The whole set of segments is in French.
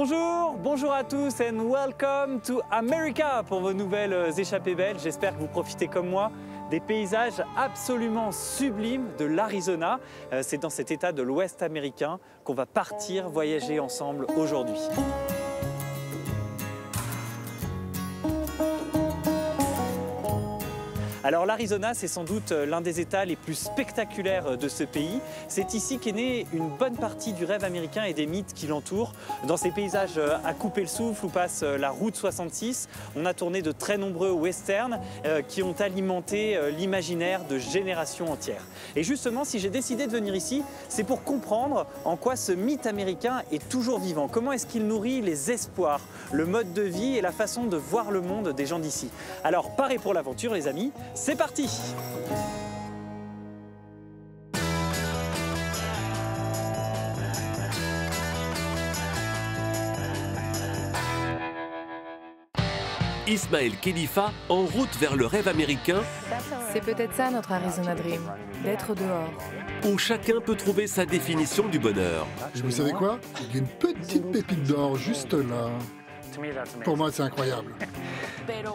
Bonjour, bonjour à tous and welcome to America pour vos nouvelles échappées belges. J'espère que vous profitez comme moi des paysages absolument sublimes de l'Arizona. C'est dans cet état de l'Ouest américain qu'on va partir voyager ensemble aujourd'hui. Alors l'Arizona, c'est sans doute l'un des États les plus spectaculaires de ce pays. C'est ici qu'est née une bonne partie du rêve américain et des mythes qui l'entourent. Dans ces paysages à couper le souffle où passe la route 66, on a tourné de très nombreux westerns qui ont alimenté l'imaginaire de générations entières. Et justement, si j'ai décidé de venir ici, c'est pour comprendre en quoi ce mythe américain est toujours vivant. Comment est-ce qu'il nourrit les espoirs, le mode de vie et la façon de voir le monde des gens d'ici. Alors, parez pour l'aventure les amis. C'est parti! Ismaël Khelifa en route vers le rêve américain. C'est peut-être ça notre Arizona Dream, d'être dehors. Où chacun peut trouver sa définition du bonheur. Et vous savez quoi? Il y a une petite pépite d'or juste là. Pour moi, c'est incroyable.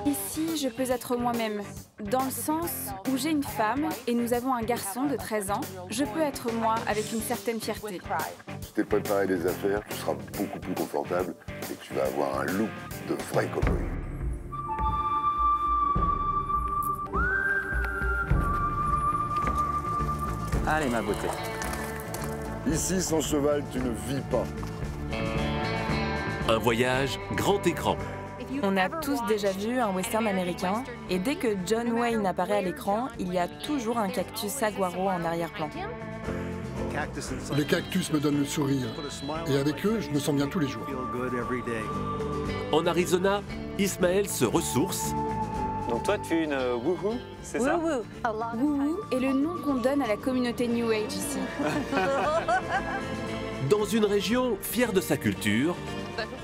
Ici, je peux être moi-même, dans le sens où j'ai une femme et nous avons un garçon de 13 ans. Je peux être moi avec une certaine fierté. Si t'es préparé des affaires, tu seras beaucoup plus confortable et tu vas avoir un look de vrai cowboy. Allez ma beauté. Ici, sans cheval, tu ne vis pas. Un voyage grand écran. On a tous déjà vu un western américain, et dès que John Wayne apparaît à l'écran, il y a toujours un cactus saguaro en arrière-plan. Les cactus me donnent le sourire. Et avec eux, je me sens bien tous les jours. En Arizona, Ismaël se ressource. Donc toi tu es une woohoo, c'est ça? Wouhou est le nom qu'on donne à la communauté New Age ici. Dans une région fière de sa culture.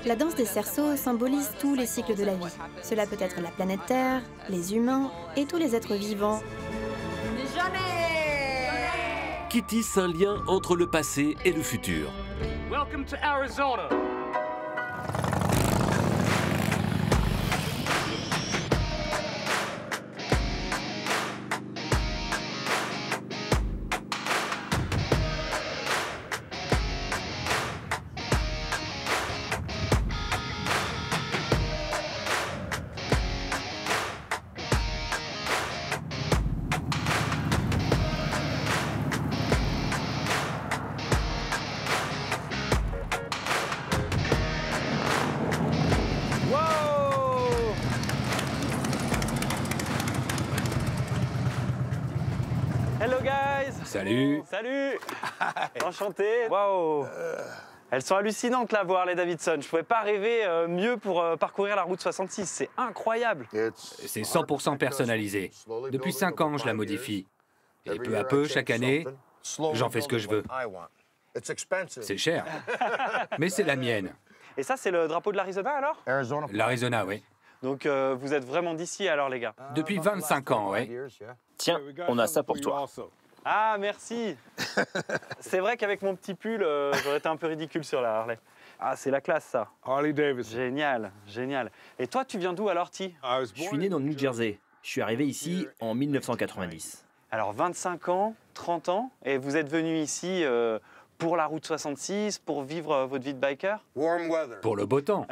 La danse des cerceaux symbolise tous les cycles de la vie. Cela peut être la planète Terre, les humains et tous les êtres vivants. Qui tisse un lien entre le passé et le futur. Welcome to Arizona. Hello guys! Salut! Salut! Enchanté! Waouh! Elles sont hallucinantes là, voir les Davidson. Je pouvais pas rêver mieux pour parcourir la route 66. C'est incroyable! C'est 100% personnalisé. Depuis 5 ans, je la modifie. Et peu à peu, chaque année, j'en fais ce que je veux. C'est cher, mais c'est la mienne. Et ça, c'est le drapeau de l'Arizona alors? L'Arizona, oui. Donc vous êtes vraiment d'ici alors les gars? Depuis 25 ans, oui. Tiens, on a ça pour toi. Ah, merci. C'est vrai qu'avec mon petit pull, j'aurais été un peu ridicule sur la Harley. Ah, c'est la classe, ça. Harley Davidson. Génial, génial. Et toi, tu viens d'où alors, Ti? Je suis né dans le New Jersey. Je suis arrivé ici en 1990. Alors, 25 ans, 30 ans, et vous êtes venu ici pour la route 66, pour vivre votre vie de biker? Pour le beau temps.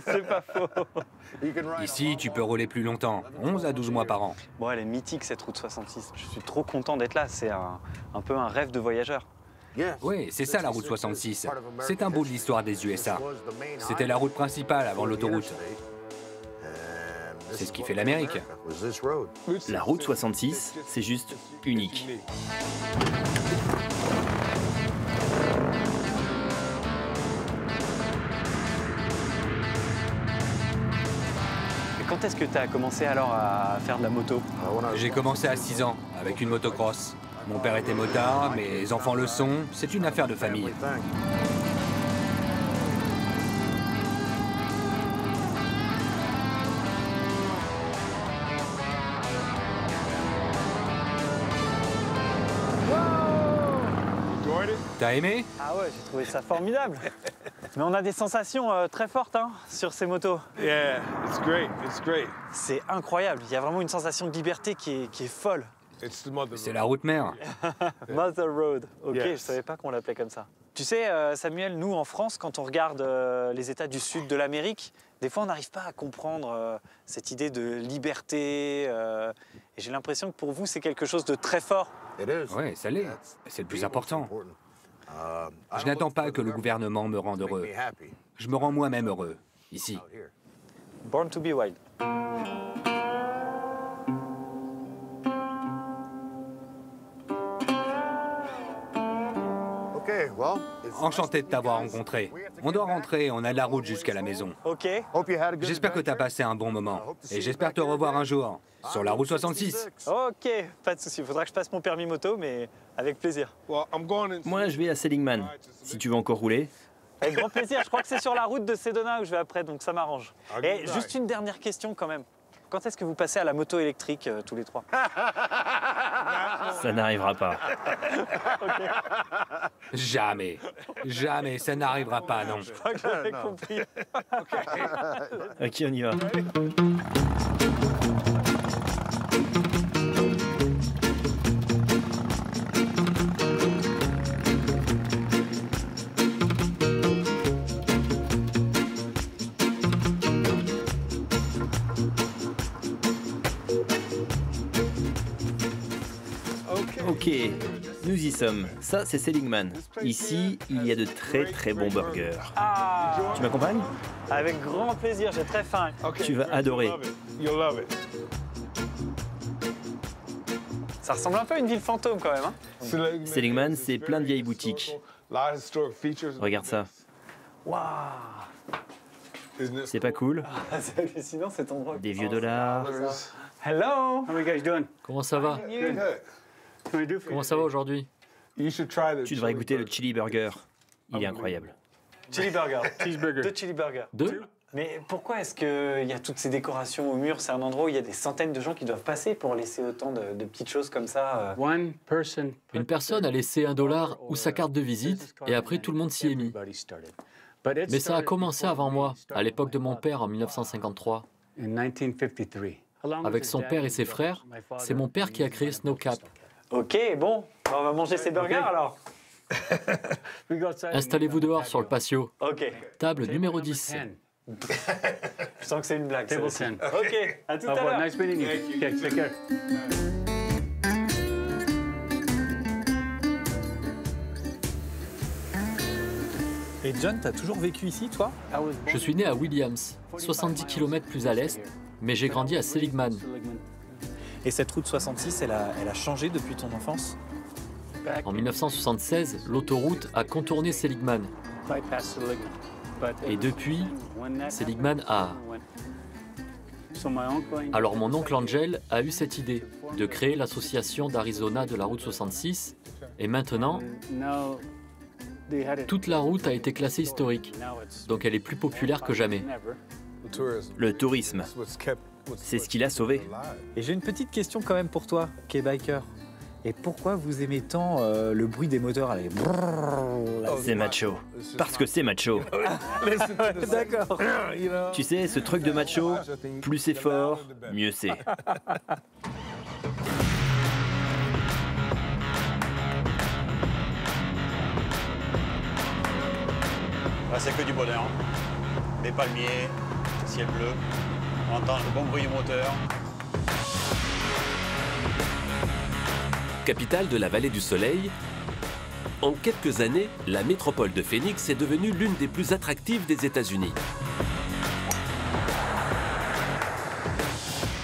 C'est pas faux. Ici, tu peux rouler plus longtemps, 11 à 12 mois par an. Bon, elle est mythique, cette route 66. Je suis trop content d'être là. C'est un peu un rêve de voyageur. Oui, c'est ça la route 66. C'est un bout de l'histoire des USA. C'était la route principale avant l'autoroute. C'est ce qui fait l'Amérique. La route 66, c'est juste unique. Et quand est-ce que tu as commencé alors à faire de la moto? J'ai commencé à 6 ans, avec une motocross. Mon père était motard, mes enfants le sont. C'est une affaire de famille. Wow! T'as aimé? Ah ouais, j'ai trouvé ça formidable. Mais on a des sensations très fortes hein, sur ces motos. Yeah, it's great, it's great. C'est incroyable, il y a vraiment une sensation de liberté qui est folle. C'est la route mère. Mother Road, ok, Yes. je savais pas qu'on l'appelait comme ça. Tu sais, Samuel, nous en France, quand on regarde les États du sud de l'Amérique, des fois on n'arrive pas à comprendre cette idée de liberté. Et j'ai l'impression que pour vous, c'est quelque chose de très fort. Oui, ça l'est. C'est le plus important. Je n'attends pas que le gouvernement me rende heureux. Je me rends moi-même heureux, ici. Born to be wild. Enchanté de t'avoir rencontré. On doit rentrer, on a de la route jusqu'à la maison. Ok. J'espère que tu as passé un bon moment. Et j'espère te revoir un jour, sur la route 66. Ok, pas de souci. Il faudra que je passe mon permis moto, mais avec plaisir. Moi, je vais à Seligman. Si tu veux encore rouler. Avec grand plaisir. Je crois que c'est sur la route de Sedona où je vais après, donc ça m'arrange. Et juste une dernière question quand même. Quand est-ce que vous passez à la moto électrique tous les trois? Ça n'arrivera pas. Jamais. Jamais, ça n'arrivera pas, non. Je crois que j'avais compris. Ok, on y va. Ok, nous y sommes. Ça, c'est Seligman. Ici, il y a de très bons burgers. Ah, Tu m'accompagnes? avec grand plaisir, j'ai très faim. Tu vas adorer. Ça ressemble un peu à une ville fantôme quand même. Hein. Seligman, c'est plein de vieilles boutiques. Regarde ça. Waouh. C'est pas cool? C'est hallucinant cet endroit. Des vieux dollars. Hello. How are you guys doing? Comment ça va? Comment ça va aujourd'hui? Tu devrais goûter le chili burger. Il est incroyable. Chili burger. Cheeseburger. 2 chili burgers. 2? Mais pourquoi est-ce qu'il y a toutes ces décorations au mur? C'est un endroit où il y a des centaines de gens qui doivent passer pour laisser autant de petites choses comme ça. One person. Une personne a laissé $1 ou sa carte de visite et après tout le monde s'y est mis. Mais ça a commencé avant moi, à l'époque de mon père en 1953. In 1953. Avec son père et ses frères, c'est mon père qui a créé Snowcap. Ok, bon, on va manger ces burgers alors. Installez-vous dehors sur le patio. Ok. Table numéro 10. Je sens que c'est une blague. Table ça aussi. 10. Ok, à tout Au à revoir. l'heure. Nice meeting you. Okay, take care. Et John, t'as toujours vécu ici, toi? Je suis né à Williams, 70 km plus à l'est, mais j'ai grandi à Seligman. Et cette route 66, elle a changé depuis ton enfance? En 1976, l'autoroute a contourné Seligman. Et depuis, Seligman a... Alors mon oncle Angel a eu cette idée de créer l'association d'Arizona de la route 66 et maintenant, toute la route a été classée historique, donc elle est plus populaire que jamais. Le tourisme, c'est ce qui l'a sauvé. Et j'ai une petite question quand même pour toi, K-Biker. Et pourquoi vous aimez tant le bruit des moteurs? Allez, C'est macho. Parce que c'est macho. D'accord. Tu sais, ce truc de macho, plus c'est fort, mieux c'est. Là, c'est que du bonheur. Des palmiers, ciel bleu. On entend le bon bruit du moteur. Capitale de la vallée du Soleil, en quelques années, la métropole de Phoenix est devenue l'une des plus attractives des États-Unis.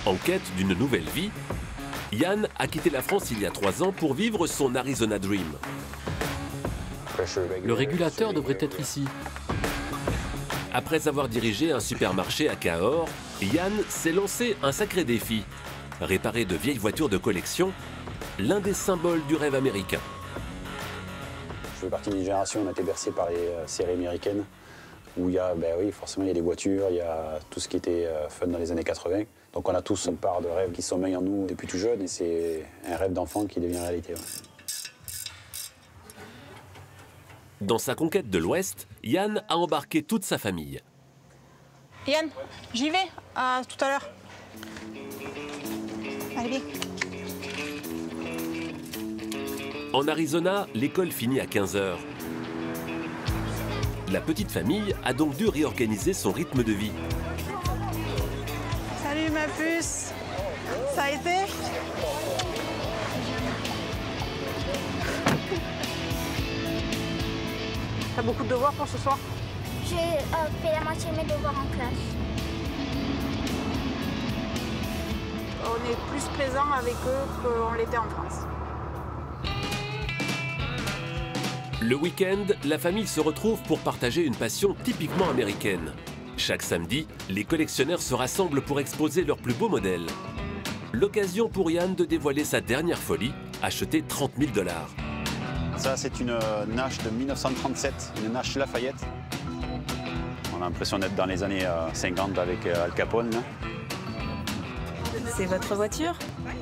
En quête d'une nouvelle vie, Yann a quitté la France il y a 3 ans pour vivre son Arizona Dream. Le régulateur devrait être ici. Après avoir dirigé un supermarché à Cahors, Yann s'est lancé un sacré défi. Réparer de vieilles voitures de collection, l'un des symboles du rêve américain. Je fais partie d'une génération, on a été bercé par les séries américaines, où il y a, forcément, il y a des voitures, il y a tout ce qui était fun dans les années 80. Donc on a tous une part de rêve qui sommeille en nous depuis tout jeune, et c'est un rêve d'enfant qui devient réalité. Ouais. Dans sa conquête de l'Ouest, Ian a embarqué toute sa famille. Ian, j'y vais. À tout à l'heure. Allez, bien. En Arizona, l'école finit à 15 h. La petite famille a donc dû réorganiser son rythme de vie. Salut ma puce. Ça a été? T'as beaucoup de devoirs pour ce soir? J'ai fait la moitié de mes devoirs en classe. On est plus présent avec eux qu'on l'était en France. Le week-end, la famille se retrouve pour partager une passion typiquement américaine. Chaque samedi, les collectionneurs se rassemblent pour exposer leurs plus beaux modèles. L'occasion pour Ian de dévoiler sa dernière folie, acheter 30 000 $. Ça, c'est une Nash de 1937, une Nash Lafayette. On a l'impression d'être dans les années 50 avec Al Capone. Là. C'est votre voiture?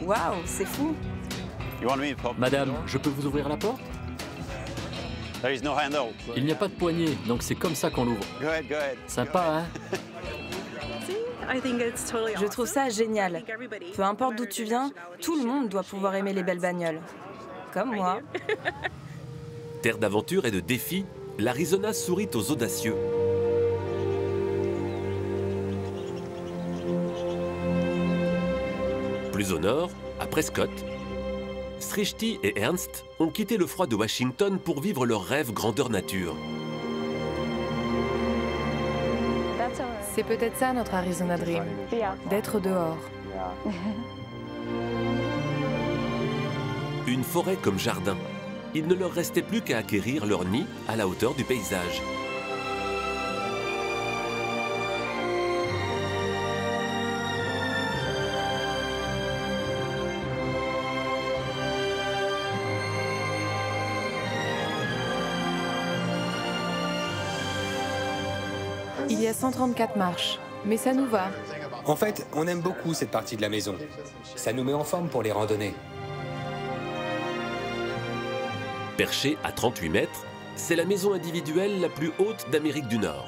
Waouh, c'est fou! Madame, je peux vous ouvrir la porte? Il n'y a pas de poignée, donc c'est comme ça qu'on l'ouvre. Sympa, hein? Je trouve ça génial. Peu importe d'où tu viens, tout le monde doit pouvoir aimer les belles bagnoles. Comme moi. Terre d'aventure et de défis, l'Arizona sourit aux audacieux. Plus au nord, à Prescott, Srishti et Ernst ont quitté le froid de Washington pour vivre leur rêve grandeur nature. C'est peut-être ça notre Arizona Dream, d'être dehors. Une forêt comme jardin. Il ne leur restait plus qu'à acquérir leur nid à la hauteur du paysage. Il y a 134 marches, mais ça nous va. En fait, on aime beaucoup cette partie de la maison. Ça nous met en forme pour les randonnées. Perchée à 38 mètres, c'est la maison individuelle la plus haute d'Amérique du Nord.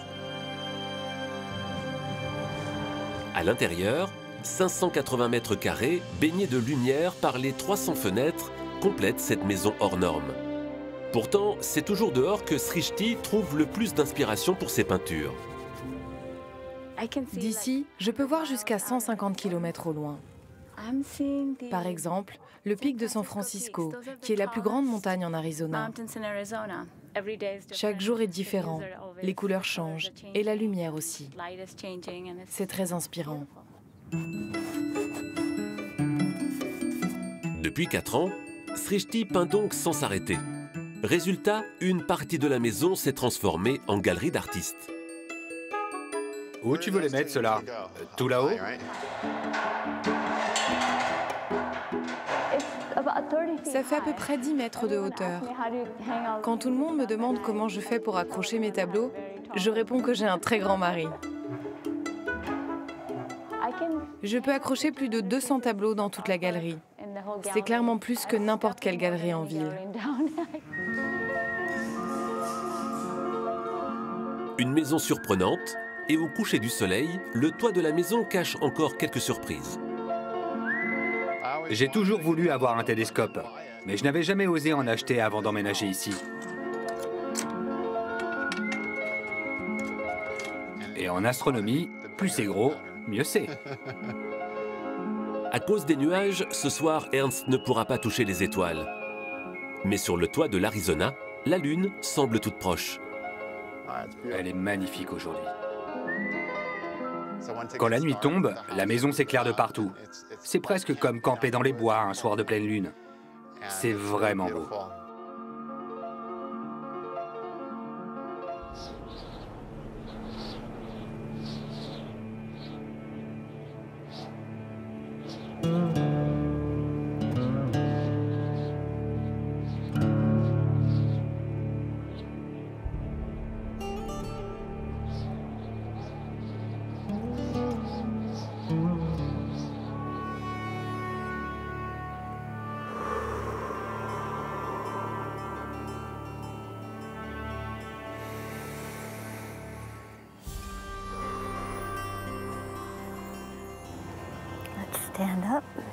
À l'intérieur, 580 mètres carrés baignés de lumière par les 300 fenêtres complètent cette maison hors norme. Pourtant, c'est toujours dehors que Srishti trouve le plus d'inspiration pour ses peintures. D'ici, je peux voir jusqu'à 150 km au loin. Par exemple, le pic de San Francisco, qui est la plus grande montagne en Arizona. Chaque jour est différent, les couleurs changent, et la lumière aussi. C'est très inspirant. Depuis 4 ans, Srishti peint donc sans s'arrêter. Résultat, une partie de la maison s'est transformée en galerie d'artistes. Où tu veux les mettre, ceux-là? Tout là-haut? Ça fait à peu près 10 mètres de hauteur. Quand tout le monde me demande comment je fais pour accrocher mes tableaux, je réponds que j'ai un très grand mari. Je peux accrocher plus de 200 tableaux dans toute la galerie. C'est clairement plus que n'importe quelle galerie en ville. Une maison surprenante, et au coucher du soleil, le toit de la maison cache encore quelques surprises. J'ai toujours voulu avoir un télescope, mais je n'avais jamais osé en acheter avant d'emménager ici. Et en astronomie, plus c'est gros, mieux c'est. À cause des nuages, ce soir, Ernst ne pourra pas toucher les étoiles. Mais sur le toit de l'Arizona, la Lune semble toute proche. Elle est magnifique aujourd'hui. Quand la nuit tombe, la maison s'éclaire de partout. C'est presque comme camper dans les bois un soir de pleine lune. C'est vraiment beau.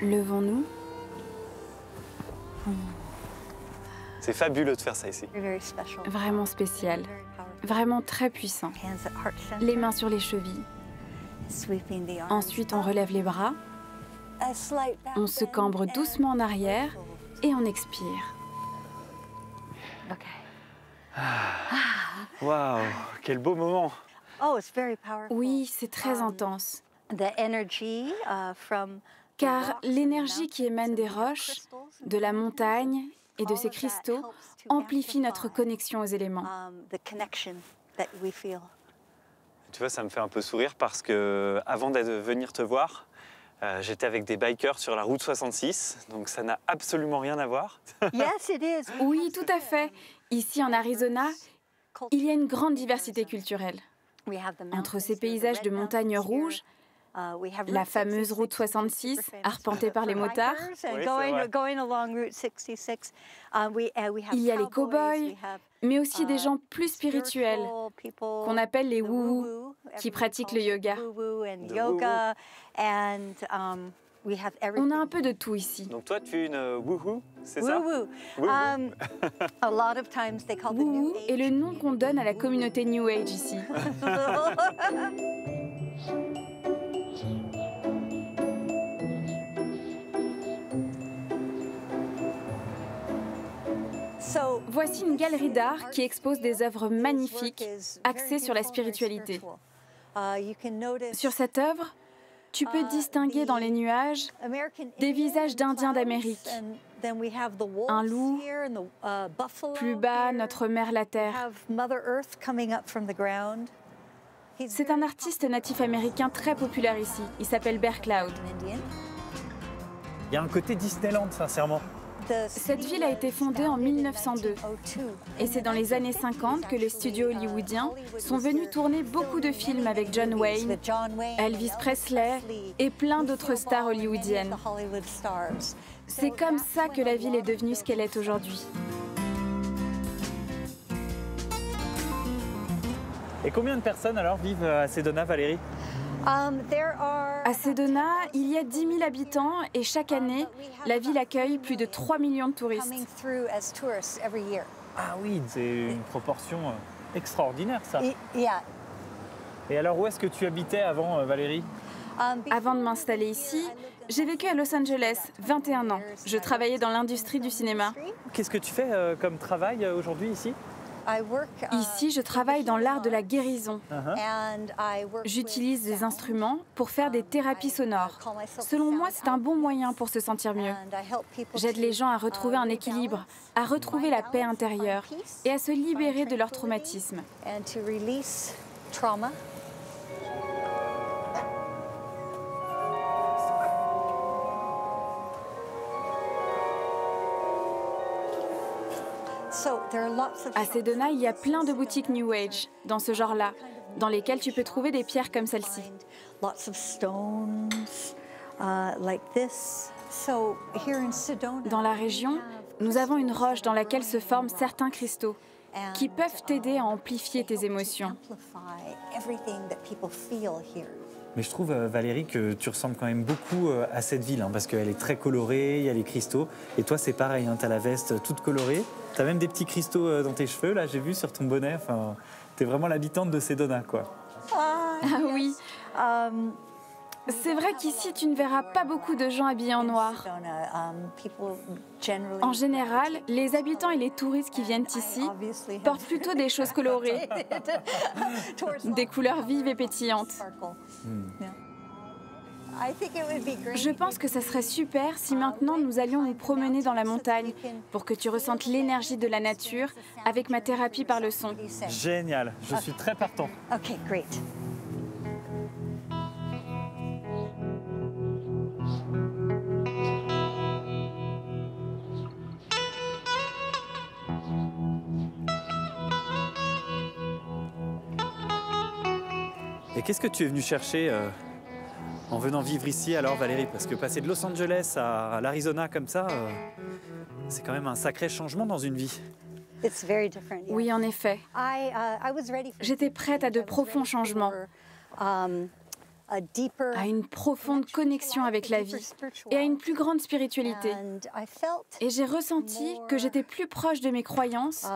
Levons-nous. C'est fabuleux de faire ça ici. Vraiment spécial. Vraiment très puissant. Les mains sur les chevilles. Ensuite, on relève les bras. On se cambre doucement en arrière et on expire. Waouh, quel beau moment. Oui, c'est très intense. Car l'énergie qui émane des roches, de la montagne et de ces cristaux amplifie notre connexion aux éléments. Tu vois, ça me fait un peu sourire parce que avant de venir te voir, j'étais avec des bikers sur la route 66, donc ça n'a absolument rien à voir. Oui, tout à fait. Ici en Arizona, il y a une grande diversité culturelle. Entre ces paysages de montagnes rouges, la fameuse route 66, arpentée par les motards. Il y a les cow-boys, mais aussi des gens plus spirituels, qu'on appelle les woo-woo, qui pratiquent le yoga. On a un peu de tout ici. Donc toi, tu es une woohoo, c'est ça? Woo-woo est le nom qu'on donne à la communauté New Age ici. Voici une galerie d'art qui expose des œuvres magnifiques axées sur la spiritualité. Sur cette œuvre, tu peux distinguer dans les nuages des visages d'Indiens d'Amérique. Un loup, plus bas, notre mère la terre. C'est un artiste natif américain très populaire ici. Il s'appelle Bear Cloud. Il y a un côté Disneyland, sincèrement. Cette ville a été fondée en 1902 et c'est dans les années 50 que les studios hollywoodiens sont venus tourner beaucoup de films avec John Wayne, Elvis Presley et plein d'autres stars hollywoodiennes. C'est comme ça que la ville est devenue ce qu'elle est aujourd'hui. Et combien de personnes alors vivent à Sedona, Valérie? À Sedona, il y a 10 000 habitants et chaque année, la ville accueille plus de 3 millions de touristes. Ah oui, c'est une proportion extraordinaire ça. Et alors où est-ce que tu habitais avant, Valérie? Avant de m'installer ici, j'ai vécu à Los Angeles, 21 ans. Je travaillais dans l'industrie du cinéma. Qu'est-ce que tu fais comme travail aujourd'hui ici? Ici, je travaille dans l'art de la guérison. J'utilise des instruments pour faire des thérapies sonores. Selon moi, c'est un bon moyen pour se sentir mieux. J'aide les gens à retrouver un équilibre, à retrouver la paix intérieure et à se libérer de leur traumatisme. À Sedona, il y a plein de boutiques New Age dans ce genre-là, dans lesquelles tu peux trouver des pierres comme celle-ci. Dans la région, nous avons une roche dans laquelle se forment certains cristaux qui peuvent t'aider à amplifier tes émotions. Mais je trouve, Valérie, que tu ressembles quand même beaucoup à cette ville, hein, parce qu'elle est très colorée, il y a les cristaux. Et toi, c'est pareil, hein, tu as la veste toute colorée. Tu as même des petits cristaux dans tes cheveux, là, j'ai vu sur ton bonnet. Enfin, tu es vraiment l'habitante de Sedona, quoi. Ah oui. C'est vrai qu'ici, tu ne verras pas beaucoup de gens habillés en noir. En général, les habitants et les touristes qui viennent ici portent plutôt des choses colorées, des couleurs vives et pétillantes. Je pense que ça serait super si maintenant nous allions nous promener dans la montagne pour que tu ressentes l'énergie de la nature avec ma thérapie par le son. Génial, je suis très partant. Ok, great. Et qu'est-ce que tu es venu chercher en venant vivre ici alors, Valérie? Parce que passer de Los Angeles à l'Arizona comme ça, c'est quand même un sacré changement dans une vie. Oui, en effet. J'étais prête à de profonds changements. à une profonde connexion avec la vie et à une plus grande spiritualité. Et j'ai ressenti que j'étais plus proche de mes croyances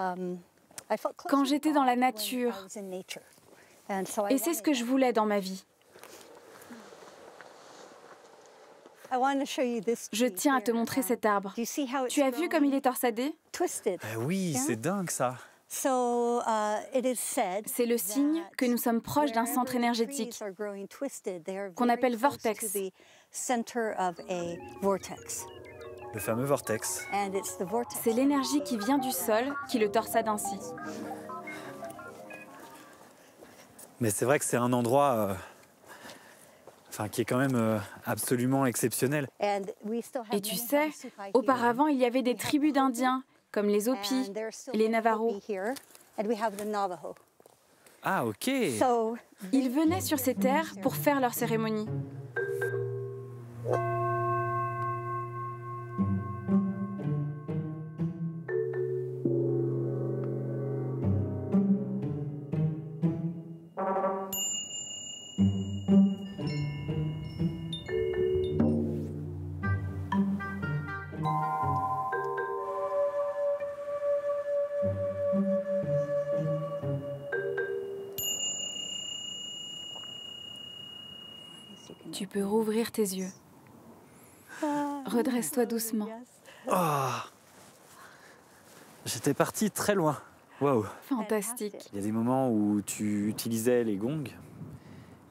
quand j'étais dans la nature. Et c'est ce que je voulais dans ma vie. Je tiens à te montrer cet arbre. Tu as vu comme il est torsadé? Oui, c'est dingue ça. C'est le signe que nous sommes proches d'un centre énergétique qu'on appelle vortex. Le fameux vortex. C'est l'énergie qui vient du sol qui le torsade ainsi. Mais c'est vrai que c'est un endroit qui est quand même absolument exceptionnel. Et tu sais, auparavant, il y avait des tribus d'Indiens, comme les Hopis et les Navajos. Ah, ok. Ils venaient sur ces terres pour faire leur cérémonie. Tu peux rouvrir tes yeux. Redresse-toi doucement. Oh. J'étais parti très loin. Wow. Fantastique. Il y a des moments où tu utilisais les gongs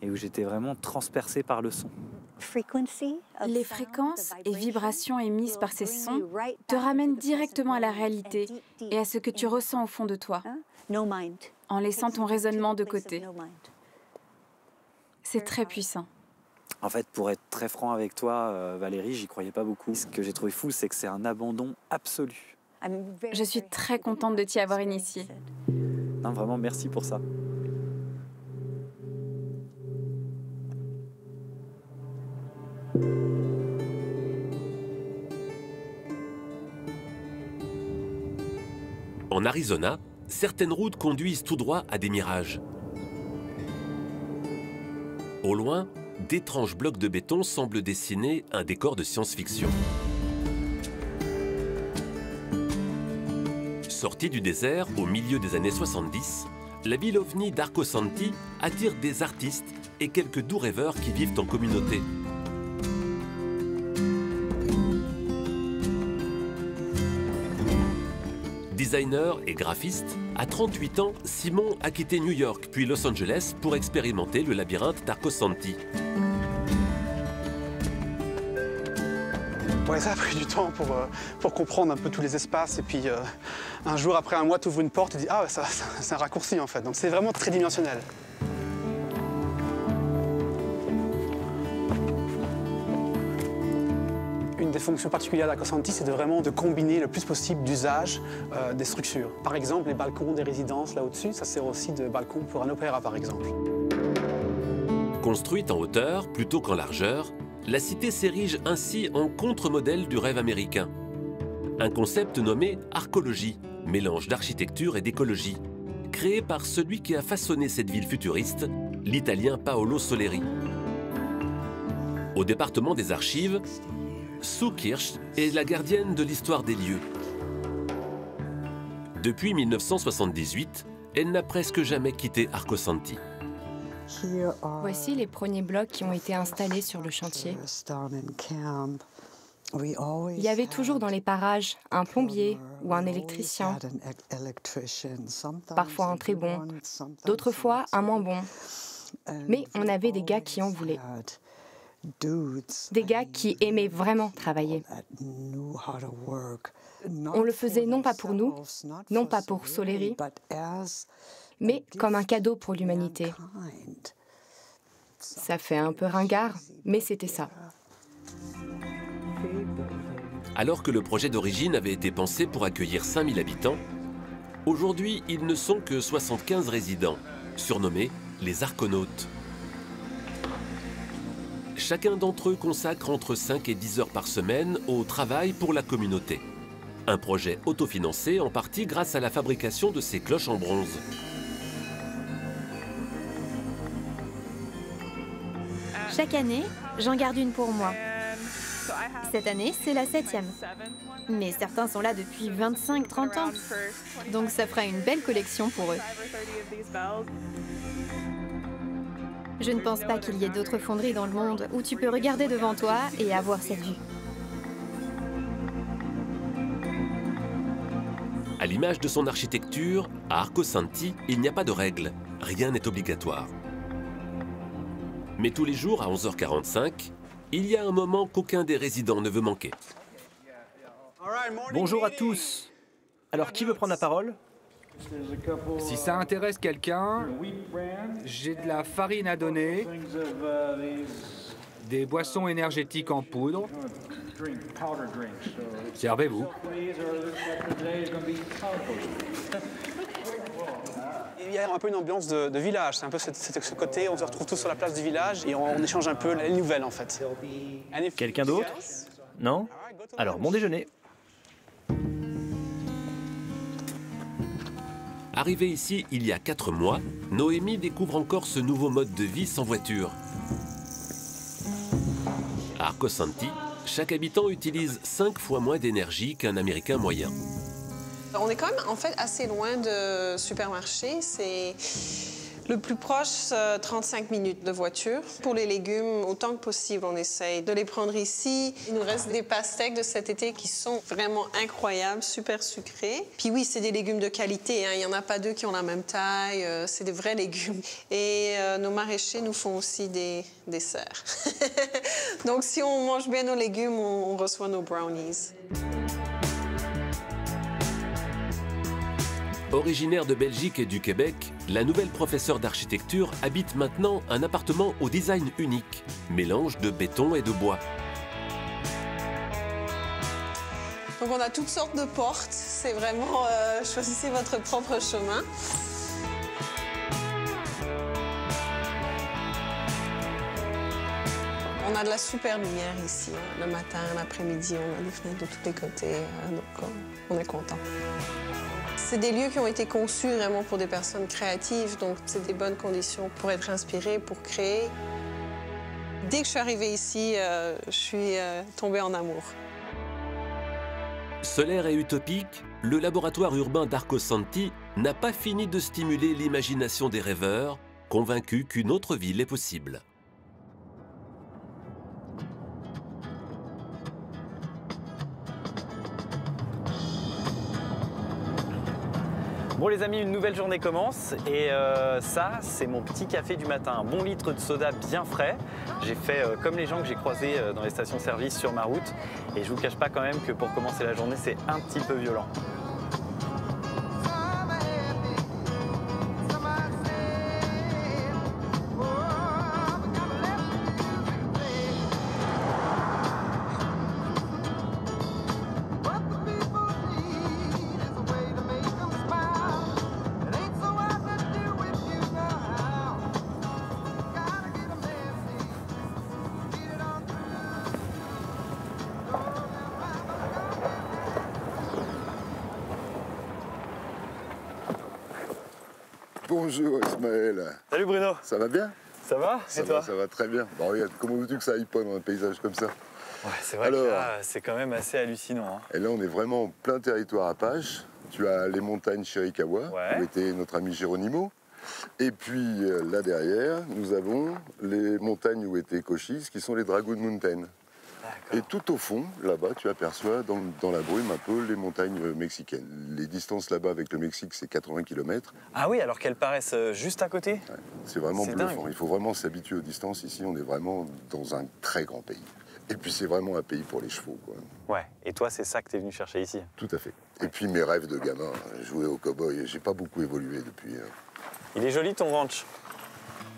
et où j'étais vraiment transpercé par le son. Les fréquences et vibrations émises par ces sons te ramènent directement à la réalité et à ce que tu ressens au fond de toi, en laissant ton raisonnement de côté. C'est très puissant. En fait, pour être très franc avec toi, Valérie, j'y croyais pas beaucoup. Ce que j'ai trouvé fou, c'est que c'est un abandon absolu. Je suis très contente de t'y avoir initiée. Non, vraiment, merci pour ça. En Arizona, certaines routes conduisent tout droit à des mirages. Au loin, d'étranges blocs de béton semblent dessiner un décor de science-fiction. Sortie du désert au milieu des années 70, la ville ovni d'Arco Santi attire des artistes et quelques doux rêveurs qui vivent en communauté. Designer et graphiste, à 38 ans, Simon a quitté New York puis Los Angeles pour expérimenter le labyrinthe d'Arco Santi. Ouais, ça a pris du temps pour comprendre un peu tous les espaces. Et puis un jour, après un mois, tu ouvres une porte et tu dis « Ah, c'est un raccourci en fait ». Donc c'est vraiment tridimensionnel. Une des fonctions particulières d'Arco Santi, c'est vraiment de combiner le plus possible d'usages des structures. Par exemple, les balcons des résidences là au-dessus, ça sert aussi de balcon pour un opéra par exemple. Construite en hauteur plutôt qu'en largeur, la cité s'érige ainsi en contre-modèle du rêve américain. Un concept nommé arcologie, mélange d'architecture et d'écologie, créé par celui qui a façonné cette ville futuriste, l'Italien Paolo Soleri. Au département des archives, Sue Kirsch est la gardienne de l'histoire des lieux. Depuis 1978, elle n'a presque jamais quitté Arco Santi. Voici les premiers blocs qui ont été installés sur le chantier. Il y avait toujours dans les parages un plombier ou un électricien, parfois un très bon, d'autres fois un moins bon. Mais on avait des gars qui en voulaient. Des gars qui aimaient vraiment travailler. On le faisait non pas pour nous, non pas pour Soleri, mais comme un cadeau pour l'humanité. Ça fait un peu ringard, mais c'était ça. Alors que le projet d'origine avait été pensé pour accueillir 5000 habitants, aujourd'hui, ils ne sont que 75 résidents, surnommés les Arconautes. Chacun d'entre eux consacre entre 5 et 10 heures par semaine au travail pour la communauté. Un projet autofinancé en partie grâce à la fabrication de ces cloches en bronze. Chaque année, j'en garde une pour moi. Cette année, c'est la 7e. Mais certains sont là depuis 25-30 ans. Donc ça fera une belle collection pour eux. Je ne pense pas qu'il y ait d'autres fonderies dans le monde où tu peux regarder devant toi et avoir cette vue. À l'image de son architecture, à Arco Santi, il n'y a pas de règles. Rien n'est obligatoire. Mais tous les jours, à 11h45, il y a un moment qu'aucun des résidents ne veut manquer. Bonjour à tous. Alors, qui veut prendre la parole? Si ça intéresse quelqu'un, j'ai de la farine à donner, des boissons énergétiques en poudre. Servez-vous. Il y a un peu une ambiance de village, c'est un peu ce côté, on se retrouve tous sur la place du village et on échange un peu les nouvelles en fait. Quelqu'un d'autre? Non? Alors, bon déjeuner. Arrivée ici il y a 4 mois, Noémie découvre encore ce nouveau mode de vie sans voiture. À Arco Santi, chaque habitant utilise 5 fois moins d'énergie qu'un Américain moyen. On est quand même en fait assez loin de supermarché. C'est le plus proche, 35 minutes de voiture. Pour les légumes, autant que possible, on essaye de les prendre ici. Il nous reste des pastèques de cet été qui sont vraiment incroyables, super sucrés. Puis oui, c'est des légumes de qualité, hein. Il n'y en a pas deux qui ont la même taille. C'est des vrais légumes. Et nos maraîchers nous font aussi des desserts. Donc si on mange bien nos légumes, on reçoit nos brownies. Originaire de Belgique et du Québec, la nouvelle professeure d'architecture habite maintenant un appartement au design unique, mélange de béton et de bois. Donc on a toutes sortes de portes, c'est vraiment choisissez votre propre chemin. On a de la super lumière ici, hein. Le matin, l'après-midi, on a des fenêtres de tous les côtés, donc on est content. C'est des lieux qui ont été conçus vraiment pour des personnes créatives, donc c'est des bonnes conditions pour être inspiré, pour créer. Dès que je suis arrivée ici, je suis tombée en amour. Solaire et utopique, le laboratoire urbain d'Arco Santi n'a pas fini de stimuler l'imagination des rêveurs, convaincus qu'une autre ville est possible. Bon les amis, une nouvelle journée commence et ça, c'est mon petit café du matin. Un bon litre de soda bien frais. J'ai fait comme les gens que j'ai croisés dans les stations-service sur ma route. Et je vous cache pas quand même que pour commencer la journée, c'est un petit peu violent. Bonjour Ismaël. Salut Bruno. Ça va bien? Ça va? Et toi? Ça va très bien. Bon, regarde, comment veux-tu que ça aille pas dans un paysage comme ça? Ouais, c'est vrai que là, c'est quand même assez hallucinant. Hein. Et là, on est vraiment en plein territoire Apache. Tu as les montagnes Chiricahua, où était notre ami Geronimo. Et puis là derrière, nous avons les montagnes où était Cochise, qui sont les Dragoon Mountains. Et tout au fond, là-bas, tu aperçois dans la brume un peu les montagnes mexicaines. Les distances là-bas avec le Mexique, c'est 80 km. Ah oui, alors qu'elles paraissent juste à côté. Ouais, c'est vraiment bluffant. Dingue. Il faut vraiment s'habituer aux distances. Ici, on est vraiment dans un très grand pays. Et puis, c'est vraiment un pays pour les chevaux, quoi. Ouais, et toi, c'est ça que tu es venu chercher ici? Tout à fait. Et puis, mes rêves de gamin, jouer au cow-boy, j'ai pas beaucoup évolué depuis. Il est joli ton ranch.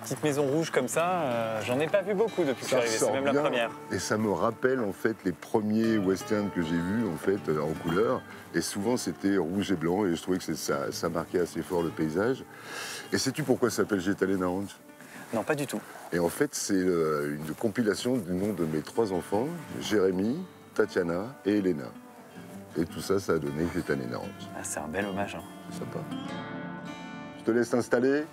Petite maison rouge comme ça, j'en ai pas vu beaucoup depuis que je suis arrivé, c'est même la première. Et ça me rappelle en fait les premiers westerns que j'ai vus en fait en couleur. Et souvent c'était rouge et blanc et je trouvais que ça marquait assez fort le paysage. Et sais-tu pourquoi ça s'appelle Jetalena Ranch? Non, pas du tout. Et en fait c'est une compilation du nom de mes 3 enfants, Jérémy, Tatiana et Elena. Et tout ça, ça a donné Jetalena Ranch. Ah, c'est un bel hommage. Hein. C'est sympa. Je te laisse t'installer.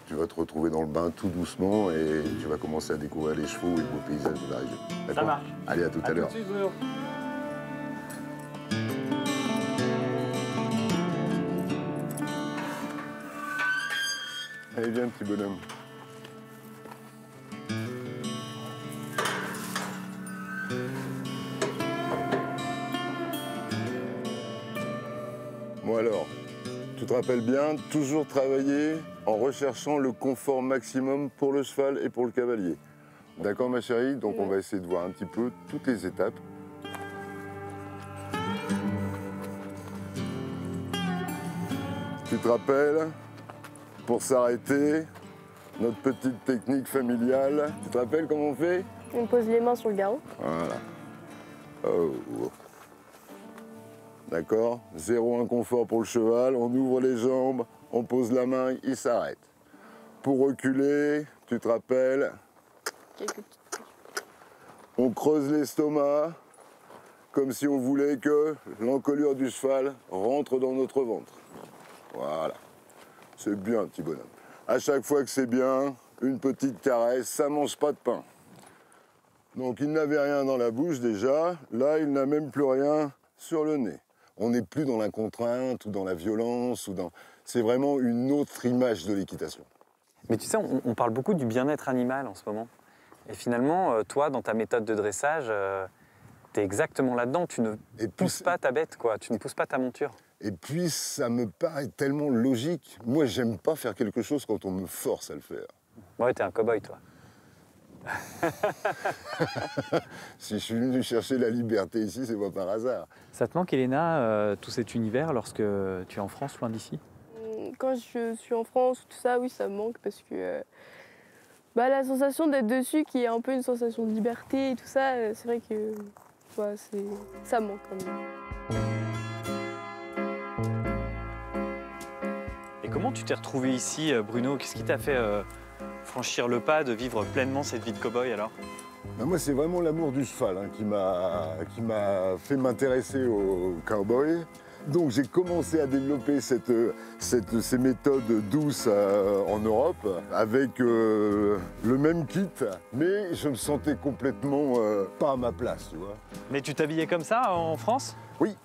Tu vas te retrouver dans le bain tout doucement et tu vas commencer à découvrir les chevaux et les beaux paysages de la région. Ça marche. Allez, à tout à l'heure. Allez, viens, petit bonhomme. Bon alors, tu te rappelles bien, toujours travailler en recherchant le confort maximum pour le cheval et pour le cavalier. D'accord ma chérie? Donc on va essayer de voir un petit peu toutes les étapes. Tu te rappelles, pour s'arrêter, notre petite technique familiale. Tu te rappelles comment on fait? On pose les mains sur le garrot. Voilà. Oh. D'accord? Zéro inconfort pour le cheval, on ouvre les jambes, on pose la main, il s'arrête. Pour reculer, tu te rappelles, on creuse l'estomac, comme si on voulait que l'encolure du cheval rentre dans notre ventre. Voilà. C'est bien, petit bonhomme. À chaque fois que c'est bien, une petite caresse, ça mange pas de pain. Donc il n'avait rien dans la bouche déjà, là il n'a même plus rien sur le nez. On n'est plus dans la contrainte ou dans la violence, c'est vraiment une autre image de l'équitation. Mais tu sais, on parle beaucoup du bien-être animal en ce moment. Et finalement, toi, dans ta méthode de dressage, tu es exactement là-dedans. Tu ne pousses pas ta bête, quoi. Tu ne pousses pas ta monture. Et puis, ça me paraît tellement logique. Moi, j'aime pas faire quelque chose quand on me force à le faire. Ouais, t'es un cow-boy, toi. Si je suis venu chercher la liberté ici, c'est pas par hasard. Ça te manque, Elena, tout cet univers lorsque tu es en France, loin d'ici? Quand je suis en France, tout ça, oui, ça me manque parce que la sensation d'être dessus, qui est un peu une sensation de liberté et tout ça, c'est vrai que ça me manque quand même. Et comment tu t'es retrouvé ici, Bruno? Qu'est-ce qui t'a fait franchir le pas de vivre pleinement cette vie de cow-boy alors? Moi, c'est vraiment l'amour du cheval qui m'a fait m'intéresser au cowboy. Donc j'ai commencé à développer ces méthodes douces en Europe avec le même kit, mais je me sentais complètement pas à ma place, tu vois. Mais tu t'habillais comme ça en France? Oui.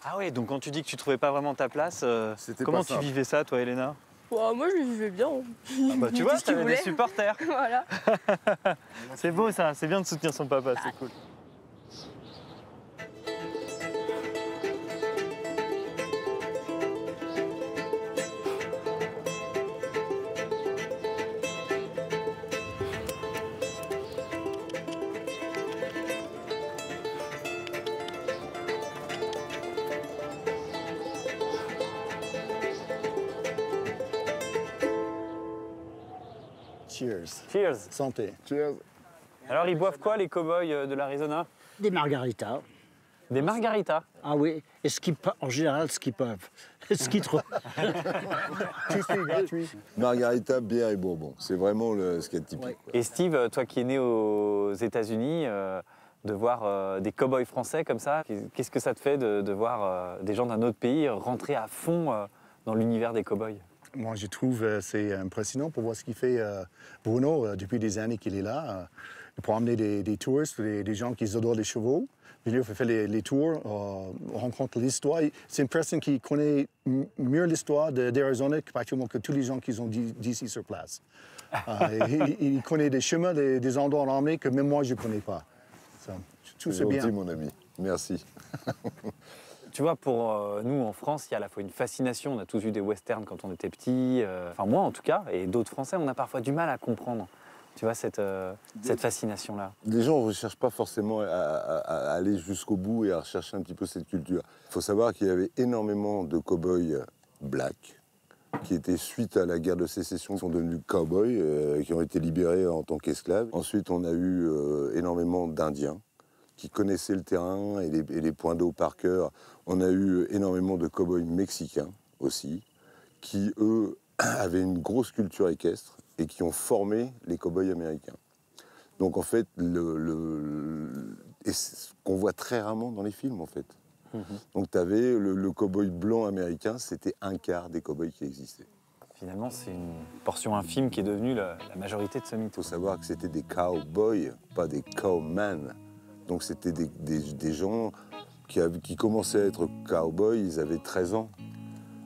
Ah ouais, donc quand tu dis que tu trouvais pas vraiment ta place, comment tu vivais ça, toi, Elena? Moi, je le vivais bien. Ah bah, tu vois, t'avais des supporters. Voilà. C'est beau ça, c'est bien de soutenir son papa, c'est cool. Cheers. Cheers. Santé. Cheers. Alors, ils boivent quoi, les cow-boys de l'Arizona? Des margaritas. Des margaritas? Ah oui, et en général, ce qu'ils peuvent. Ce qu'ils trouvent. Margarita, bière et bourbon. C'est vraiment ce qui est typique. Ouais. Et Steve, toi qui es né aux États-Unis, de voir des cow-boys français comme ça, qu'est-ce que ça te fait de voir des gens d'un autre pays rentrer à fond dans l'univers des cow-boys? Moi, je trouve c'est impressionnant pour voir ce qu'il fait Bruno depuis des années qu'il est là. Pour emmener des touristes, des gens qui adorent les chevaux. Il fait les tours, on rencontre l'histoire. C'est une personne qui connaît mieux l'histoire d'Arizona que tous les gens qui sont d'ici sur place. Il connaît des chemins, des endroits en armée que même moi, je ne connais pas. Tout c'est bien. Gentil, mon ami. Merci. Tu vois, pour nous, en France, il y a à la fois une fascination. On a tous vu des westerns quand on était petits. Enfin, moi, en tout cas, et d'autres Français, on a parfois du mal à comprendre. Tu vois, cette fascination-là. Les gens ne recherchent pas forcément à aller jusqu'au bout et à rechercher un petit peu cette culture. Il faut savoir qu'il y avait énormément de cow-boys blacks qui étaient, suite à la guerre de sécession, qui sont devenus cow-boys, qui ont été libérés en tant qu'esclaves. Ensuite, on a eu énormément d'Indiens qui connaissaient le terrain et les points d'eau par cœur. On a eu énormément de cow-boys mexicains aussi, qui, eux, avaient une grosse culture équestre et qui ont formé les cow-boys américains. Donc en fait, et ce qu'on voit très rarement dans les films en fait. Donc tu avais le cow-boy blanc américain, c'était un quart des cow-boys qui existaient. Finalement, c'est une portion infime qui est devenue la majorité de ce mythe. Il faut savoir que c'était des cowboys, pas des cowmen. Donc c'était des gens qui commençaient à être cowboys, ils avaient 13 ans.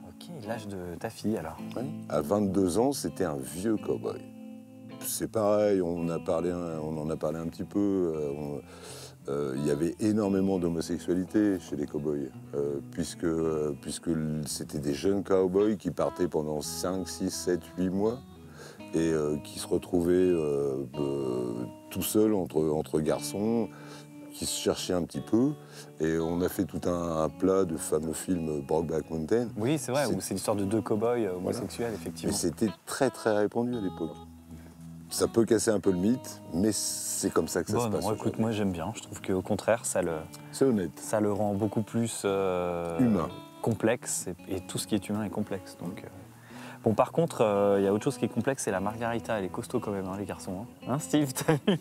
Ok, l'âge de ta fille alors. Oui. À 22 ans, c'était un vieux cowboy. C'est pareil, on en a parlé un petit peu. Il y avait énormément d'homosexualité chez les cow-boys, puisque c'était des jeunes cow-boys qui partaient pendant 5, 6, 7, 8 mois et qui se retrouvaient tout seuls entre garçons, qui se cherchaient un petit peu. Et on a fait tout un plat de fameux film Brokeback Mountain. Oui, c'est vrai, où c'est l'histoire de 2 cow-boys homosexuels, voilà. effectivement. Et c'était très très répandu à l'époque. Ça peut casser un peu le mythe, mais c'est comme ça que ça se passe. Non, écoute, moi j'aime bien. Je trouve qu'au contraire, c'est honnête. Ça le rend beaucoup plus humain, complexe, et tout ce qui est humain est complexe. Donc, bon, par contre, il y a autre chose qui est complexe, c'est la margarita. Elle est costaud quand même, hein, les garçons. Hein, Steve, t'as vu?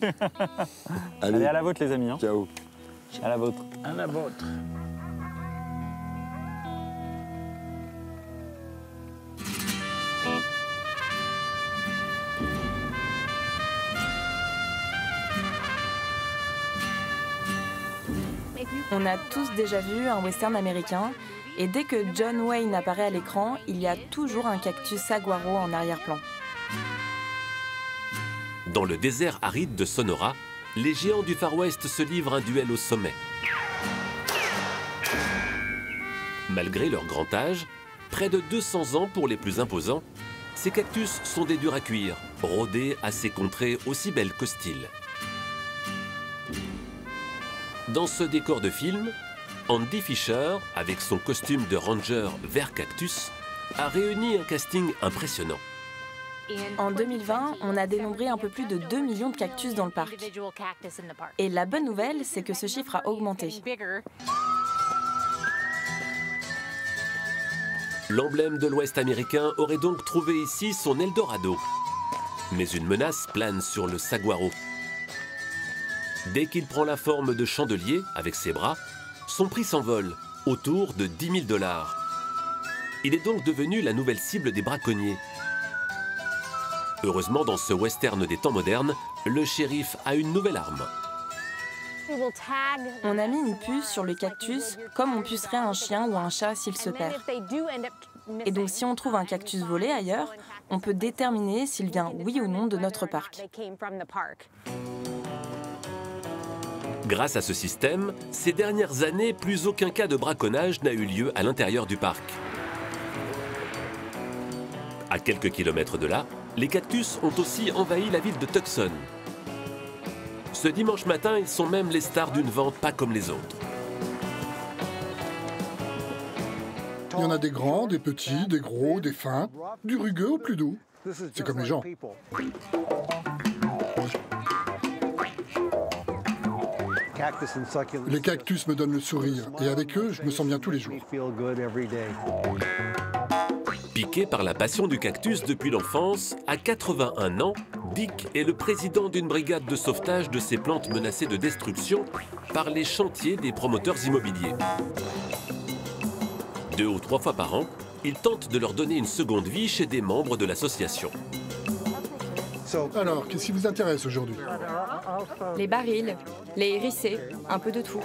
Allez, à la vôtre, les amis. Hein. Ciao. À la vôtre. À la vôtre. On a tous déjà vu un western américain, et dès que John Wayne apparaît à l'écran, il y a toujours un cactus saguaro en arrière-plan. Dans le désert aride de Sonora, les géants du Far West se livrent un duel au sommet. Malgré leur grand âge, près de 200 ans pour les plus imposants, ces cactus sont des durs à cuire, rodés à ces contrées aussi belles qu'hostiles. Dans ce décor de film, Andy Fisher, avec son costume de ranger vert cactus, a réuni un casting impressionnant. En 2020, on a dénombré un peu plus de 2 millions de cactus dans le parc. Et la bonne nouvelle, c'est que ce chiffre a augmenté. L'emblème de l'Ouest américain aurait donc trouvé ici son Eldorado. Mais une menace plane sur le saguaro. Dès qu'il prend la forme de chandelier avec ses bras, son prix s'envole, autour de 10 000 $. Il est donc devenu la nouvelle cible des braconniers. Heureusement, dans ce western des temps modernes, le shérif a une nouvelle arme. On a mis une puce sur le cactus, comme on pucerait un chien ou un chat s'il se perd. Et donc si on trouve un cactus volé ailleurs, on peut déterminer s'il vient oui ou non de notre parc. Grâce à ce système, ces dernières années, plus aucun cas de braconnage n'a eu lieu à l'intérieur du parc. À quelques kilomètres de là, les cactus ont aussi envahi la ville de Tucson. Ce dimanche matin, ils sont même les stars d'une vente pas comme les autres. Il y en a des grands, des petits, des gros, des fins, du rugueux au plus doux. C'est comme les gens. Les cactus me donnent le sourire, et avec eux, je me sens bien tous les jours. Piqué par la passion du cactus depuis l'enfance, à 81 ans, Dick est le président d'une brigade de sauvetage de ces plantes menacées de destruction par les chantiers des promoteurs immobiliers. 2 ou 3 fois par an, il tente de leur donner une seconde vie chez des membres de l'association. Alors, qu'est-ce qui vous intéresse aujourd'hui? Les barils, les hérissés, un peu de tout.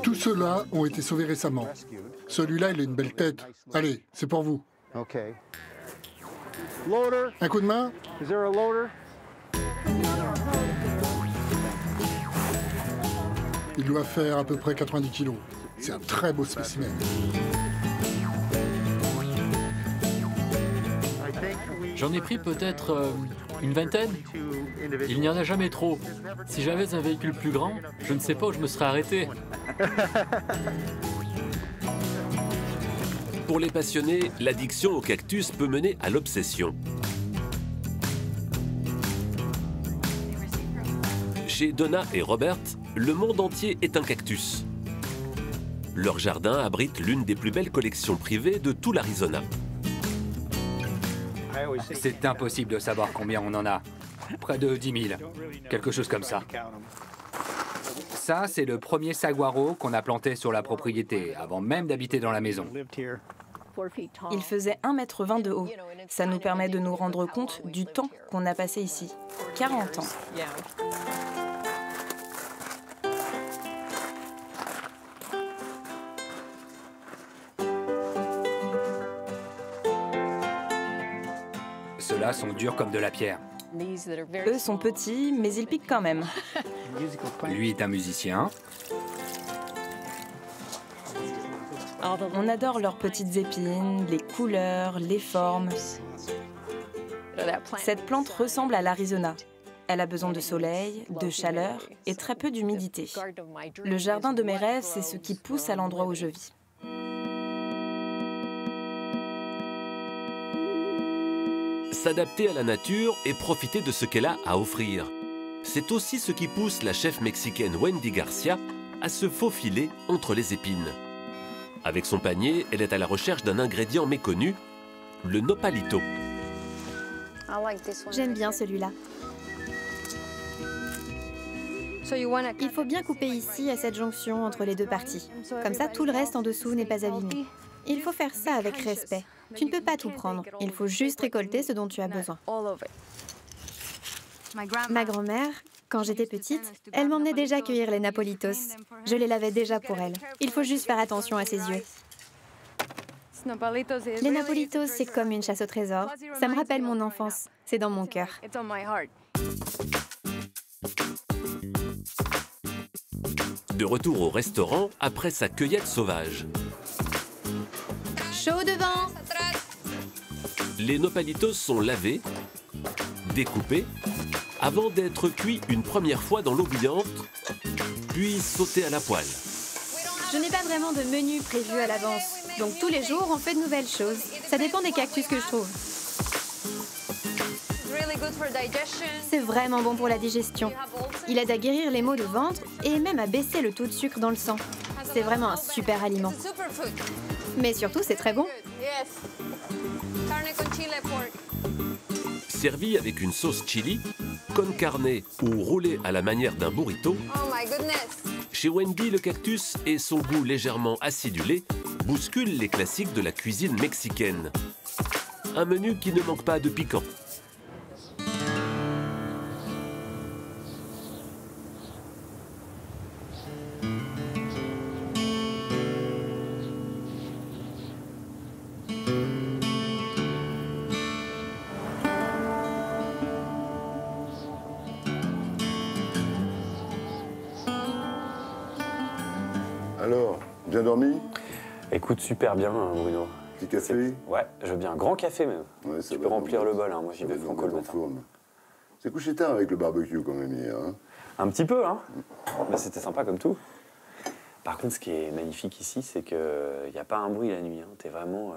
Tous ceux-là ont été sauvés récemment. Celui-là, il a une belle tête. Allez, c'est pour vous. Un coup de main? Il doit faire à peu près 90 kilos. C'est un très beau spécimen. J'en ai pris peut-être une vingtaine. Il n'y en a jamais trop. Si j'avais un véhicule plus grand, je ne sais pas où je me serais arrêté. Pour les passionnés, l'addiction au cactus peut mener à l'obsession. Chez Donna et Robert, le monde entier est un cactus. Leur jardin abrite l'une des plus belles collections privées de tout l'Arizona. C'est impossible de savoir combien on en a. Près de 10 000. Quelque chose comme ça. Ça, c'est le premier saguaro qu'on a planté sur la propriété, avant même d'habiter dans la maison. Il faisait 1,20 m de haut. Ça nous permet de nous rendre compte du temps qu'on a passé ici. 40 ans. Ceux-là sont durs comme de la pierre. Eux sont petits, mais ils piquent quand même. Lui est un musicien. On adore leurs petites épines, les couleurs, les formes. Cette plante ressemble à l'Arizona. Elle a besoin de soleil, de chaleur et très peu d'humidité. Le jardin de mes rêves, c'est ce qui pousse à l'endroit où je vis. S'adapter à la nature et profiter de ce qu'elle a à offrir. C'est aussi ce qui pousse la chef mexicaine Wendy Garcia à se faufiler entre les épines. Avec son panier, elle est à la recherche d'un ingrédient méconnu, le nopalito. J'aime bien celui-là. Il faut bien couper ici, à cette jonction entre les deux parties. Comme ça, tout le reste en dessous n'est pas abîmé. Il faut faire ça avec respect. Tu ne peux pas tout prendre. Il faut juste récolter ce dont tu as besoin. Ma grand-mère, quand j'étais petite, elle m'emmenait déjà cueillir les napolitos. Je les lavais déjà pour elle. Il faut juste faire attention à ses yeux. Les napolitos, c'est comme une chasse au trésor. Ça me rappelle mon enfance. C'est dans mon cœur. De retour au restaurant après sa cueillette sauvage. Chaud devant! Les nopalitos sont lavés, découpés, avant d'être cuits une première fois dans l'eau bouillante, puis sautés à la poêle. Je n'ai pas vraiment de menu prévu à l'avance. Donc tous les jours, on fait de nouvelles choses. Ça dépend des cactus que je trouve. C'est vraiment bon pour la digestion. Il aide à guérir les maux de ventre et même à baisser le taux de sucre dans le sang. C'est vraiment un super aliment. Mais surtout, c'est très bon. Servi avec une sauce chili, con carne ou roulé à la manière d'un burrito, chez Wendy, le cactus et son goût légèrement acidulé bousculent les classiques de la cuisine mexicaine. Un menu qui ne manque pas de piquant. Alors, bien dormi? Écoute, super bien, Bruno. Petit café? Ouais, je veux bien un grand café même. Ouais, tu peux remplir le bol, hein. Moi j'y vais franco le matin. C'est couché tard avec le barbecue quand même hier. Hein? Un petit peu, hein. Bah, c'était sympa comme tout. Par contre, ce qui est magnifique ici, c'est qu'il n'y a pas un bruit la nuit. Hein. T'es vraiment...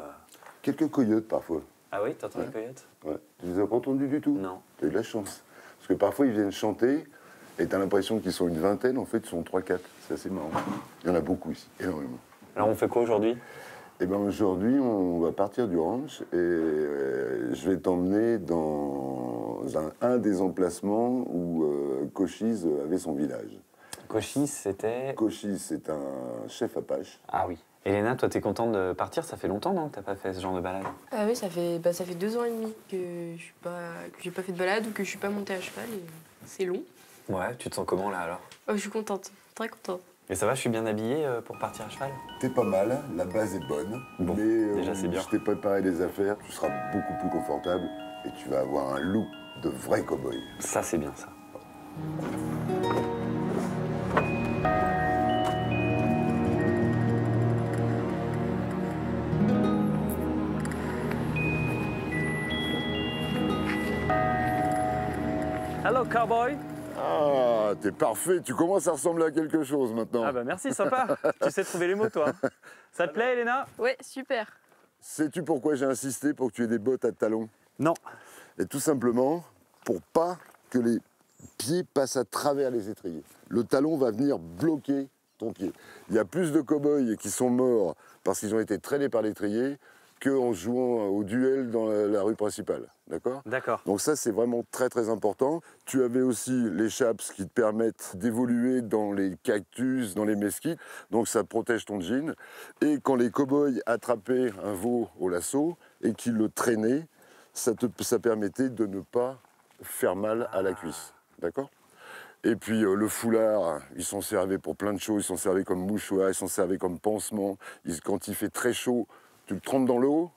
Quelques coyotes parfois. Ah oui, t'entends les coyotes? Ouais. Tu les as pas entendus du tout? Non. T'as eu de la chance. Parce que parfois ils viennent chanter et t'as l'impression qu'ils sont une vingtaine, en fait ils sont 3-4. C'est assez marrant. Il y en a beaucoup ici, énormément. Alors on fait quoi aujourd'hui? Eh bien aujourd'hui on va partir du ranch et je vais t'emmener dans un des emplacements où Cochise avait son village. Cochise, c'était... Cochise, c'est un chef Apache. Ah oui. Elena, toi, t'es contente de partir? Ça fait longtemps, non, que t'as pas fait ce genre de balade? Ah oui, ça fait 2 ans et demi que j'ai pas fait de balade ou que je suis pas montée à cheval. C'est long. Ouais, tu te sens comment, là, alors? Oh, je suis contente, très contente. Et ça va, je suis bien habillée pour partir à cheval? T'es pas mal, la base est bonne. Bon, mais déjà, c'est bien. Je t'ai préparé des affaires, tu seras beaucoup plus confortable et tu vas avoir un look de vrai cow-boy. Ça, c'est bien, ça. Hello, cowboy. Ah, t'es parfait, tu commences à ressembler à quelque chose maintenant. Ah bah merci, sympa. Tu sais trouver les mots, toi. Ça te plaît, Elena? Ouais, super. Sais-tu pourquoi j'ai insisté pour que tu aies des bottes à talons? Non. Et tout simplement pour pas que les pieds passent à travers les étriers. Le talon va venir bloquer ton pied. Il y a plus de cow-boys qui sont morts parce qu'ils ont été traînés par l'étrier qu'en jouant au duel dans la rue principale. D'accord? D'accord. Donc ça, c'est vraiment très très important. Tu avais aussi les chaps qui te permettent d'évoluer dans les cactus, dans les mesquites. Donc ça protège ton jean. Et quand les cow-boys attrapaient un veau au lasso et qu'ils le traînaient, ça permettait de ne pas faire mal à la cuisse. D'accord? Et puis le foulard, ils sont servis pour plein de choses. Ils sont servis comme mouchoir, ils sont servis comme pansement. Quand il fait très chaud, tu le trempes dans l'eau,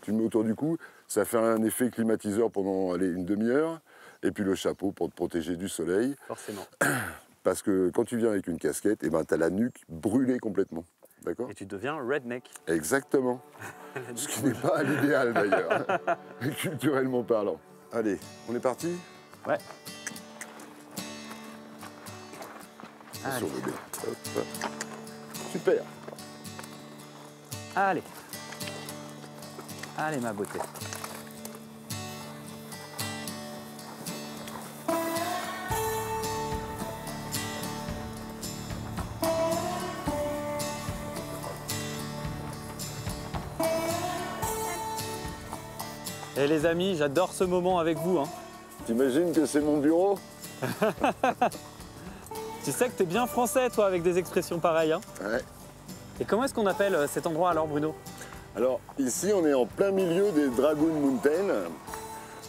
tu le mets autour du cou. Ça fait un effet climatiseur pendant une demi-heure. Et puis le chapeau pour te protéger du soleil. Forcément. Parce que quand tu viens avec une casquette, eh ben, tu as la nuque brûlée complètement. D'accord? Et tu deviens redneck. Exactement. Ce qui n'est pas l'idéal d'ailleurs, culturellement parlant. Allez, on est parti? Ouais. Attention, bébé. Hop, hop. Super. Allez. Allez, ma beauté. Et les amis, j'adore ce moment avec vous. Hein. T'imagines que c'est mon bureau? Tu sais que t'es bien français, toi, avec des expressions pareilles. Hein. Ouais. Et comment est-ce qu'on appelle cet endroit alors, Bruno? Alors, ici, on est en plein milieu des Dragoon Mountains.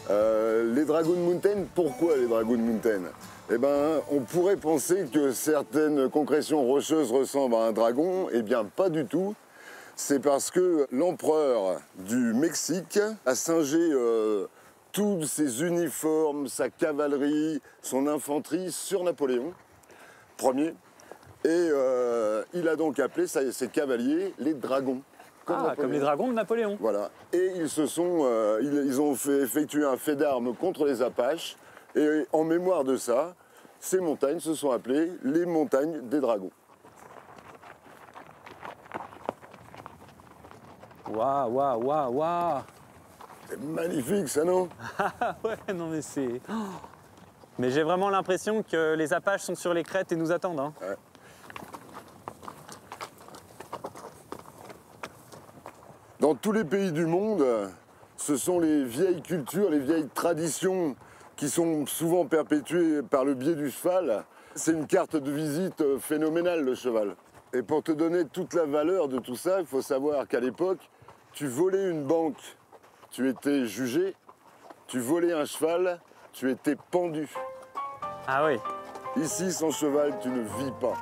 Les Dragoon Mountains, pourquoi les Dragoon Mountains? Eh ben, on pourrait penser que certaines concrétions rocheuses ressemblent à un dragon. Eh bien, pas du tout. C'est parce que l'empereur du Mexique a singé tous ses uniformes, sa cavalerie, son infanterie sur Napoléon Ier. Et il a donc appelé ses cavaliers les dragons. Comme les dragons de Napoléon. Voilà. Et ils ont effectué un fait d'armes contre les Apaches. Et en mémoire de ça, ces montagnes se sont appelées les montagnes des dragons. Waouh, waouh, waouh, waouh! C'est magnifique, ça, non? Ouais, non, mais c'est... Oh. Mais j'ai vraiment l'impression que les Apaches sont sur les crêtes et nous attendent. Hein. Ouais. Dans tous les pays du monde, ce sont les vieilles cultures, les vieilles traditions qui sont souvent perpétuées par le biais du cheval. C'est une carte de visite phénoménale, le cheval. Et pour te donner toute la valeur de tout ça, il faut savoir qu'à l'époque, tu volais une banque, tu étais jugé. Tu volais un cheval, tu étais pendu. Ah oui. Ici, sans cheval, tu ne vis pas.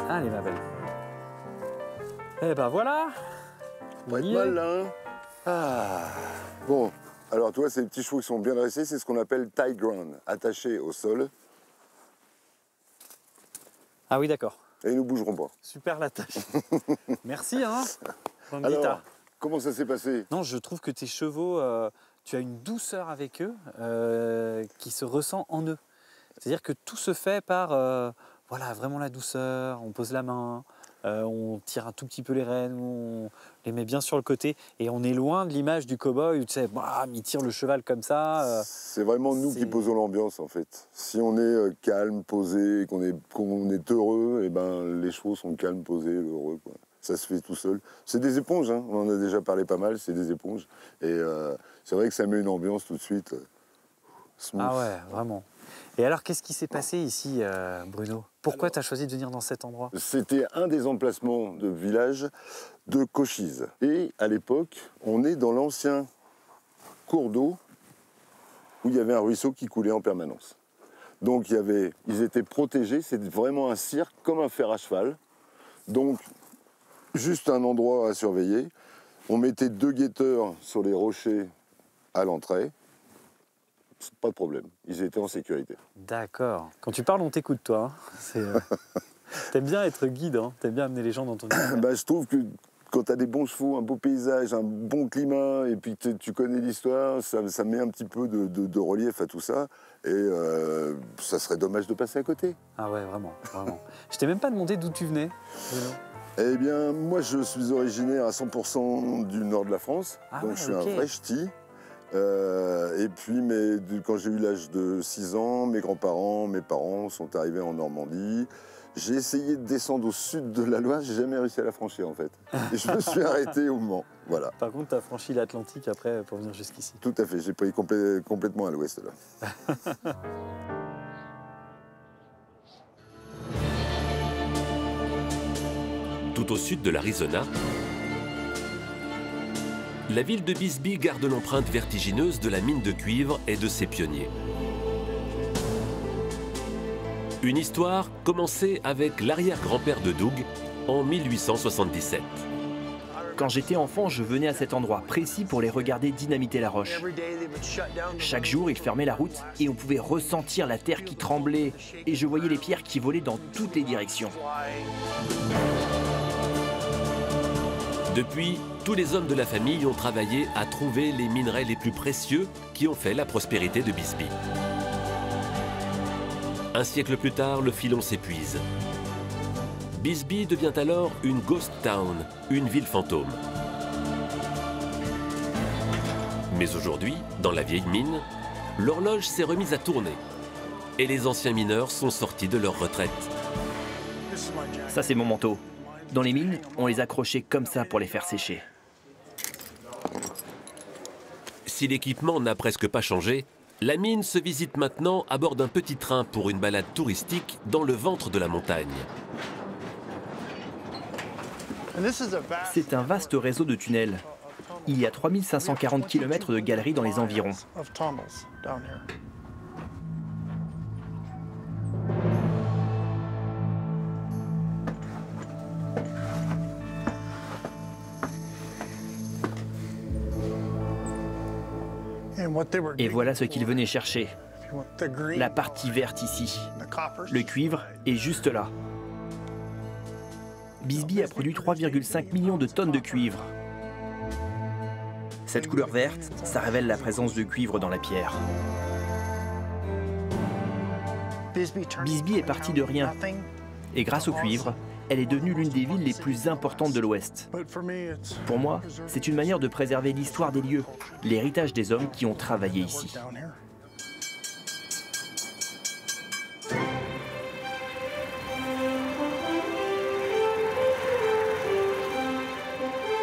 Allez, ma belle. Eh ben voilà. Pas de mal, là, hein? Ah. Bon, alors toi, ces petits chevaux qui sont bien dressés, c'est ce qu'on appelle tie ground, attachés au sol. Ah oui, d'accord. Et ils ne bougeront pas. Super la tâche. Merci, hein. Alors, comment ça s'est passé? Non, je trouve que tes chevaux, tu as une douceur avec eux qui se ressent en eux. C'est-à-dire que tout se fait par, voilà, vraiment la douceur. On pose la main, on tire un tout petit peu les rênes, on les met bien sur le côté et on est loin de l'image du cow-boy où tu sais, bam, il tire le cheval comme ça. C'est vraiment nous qui posons l'ambiance en fait. Si on est calme, posé, qu'on est heureux, et ben les chevaux sont calmes, posés, heureux, quoi. Ça se fait tout seul. C'est des éponges, hein. On en a déjà parlé pas mal, c'est des éponges. Et c'est vrai que ça met une ambiance tout de suite. Smooth. Ah ouais, vraiment. Et alors, qu'est-ce qui s'est passé ici, Bruno? Pourquoi tu as choisi de venir dans cet endroit? C'était un des emplacements de village de Cochise. Et à l'époque, on est dans l'ancien cours d'eau où il y avait un ruisseau qui coulait en permanence. Donc ils étaient protégés, c'est vraiment un cirque comme un fer à cheval. Donc, juste un endroit à surveiller. On mettait 2 guetteurs sur les rochers à l'entrée. Pas de problème, ils étaient en sécurité. D'accord. Quand tu parles, on t'écoute, toi. Hein. T'aimes bien être guide, hein. T'aimes bien amener les gens dans ton univers. Bah, je trouve que quand tu as des bons chevaux, un beau paysage, un bon climat, et puis tu connais l'histoire, ça met un petit peu de relief à tout ça. Et ça serait dommage de passer à côté. Ah ouais, vraiment, vraiment. Je t'ai même pas demandé d'où tu venais. Eh bien, moi, je suis originaire à 100% du nord de la France. Donc, je suis un vrai ch'ti. Et puis, quand j'ai eu l'âge de 6 ans, mes grands-parents, mes parents sont arrivés en Normandie. J'ai essayé de descendre au sud de la Loire, j'ai jamais réussi à la franchir en fait. Et je me suis arrêté au Mans, voilà. Par contre, tu as franchi l'Atlantique après pour venir jusqu'ici. Tout à fait, j'ai pris complètement à l'ouest là. Tout au sud de l'Arizona, la ville de Bisbee garde l'empreinte vertigineuse de la mine de cuivre et de ses pionniers. Une histoire commencée avec l'arrière-grand-père de Doug en 1877. Quand j'étais enfant, je venais à cet endroit précis pour les regarder dynamiter la roche. Chaque jour, ils fermaient la route et on pouvait ressentir la terre qui tremblait et je voyais les pierres qui volaient dans toutes les directions. Depuis, tous les hommes de la famille ont travaillé à trouver les minerais les plus précieux qui ont fait la prospérité de Bisbee. Un siècle plus tard, le filon s'épuise. Bisbee devient alors une ghost town, une ville fantôme. Mais aujourd'hui, dans la vieille mine, l'horloge s'est remise à tourner et les anciens mineurs sont sortis de leur retraite. Ça, c'est mon manteau. Dans les mines, on les accrochait comme ça pour les faire sécher. Si l'équipement n'a presque pas changé, la mine se visite maintenant à bord d'un petit train pour une balade touristique dans le ventre de la montagne. C'est un vaste réseau de tunnels. Il y a 3540 km de galeries dans les environs. Et voilà ce qu'ils venaient chercher. La partie verte ici. Le cuivre est juste là. Bisbee a produit 3,5 millions de tonnes de cuivre. Cette couleur verte, ça révèle la présence de cuivre dans la pierre. Bisbee est partie de rien. Et grâce au cuivre, elle est devenue l'une des villes les plus importantes de l'Ouest. Pour moi, c'est une manière de préserver l'histoire des lieux, l'héritage des hommes qui ont travaillé ici.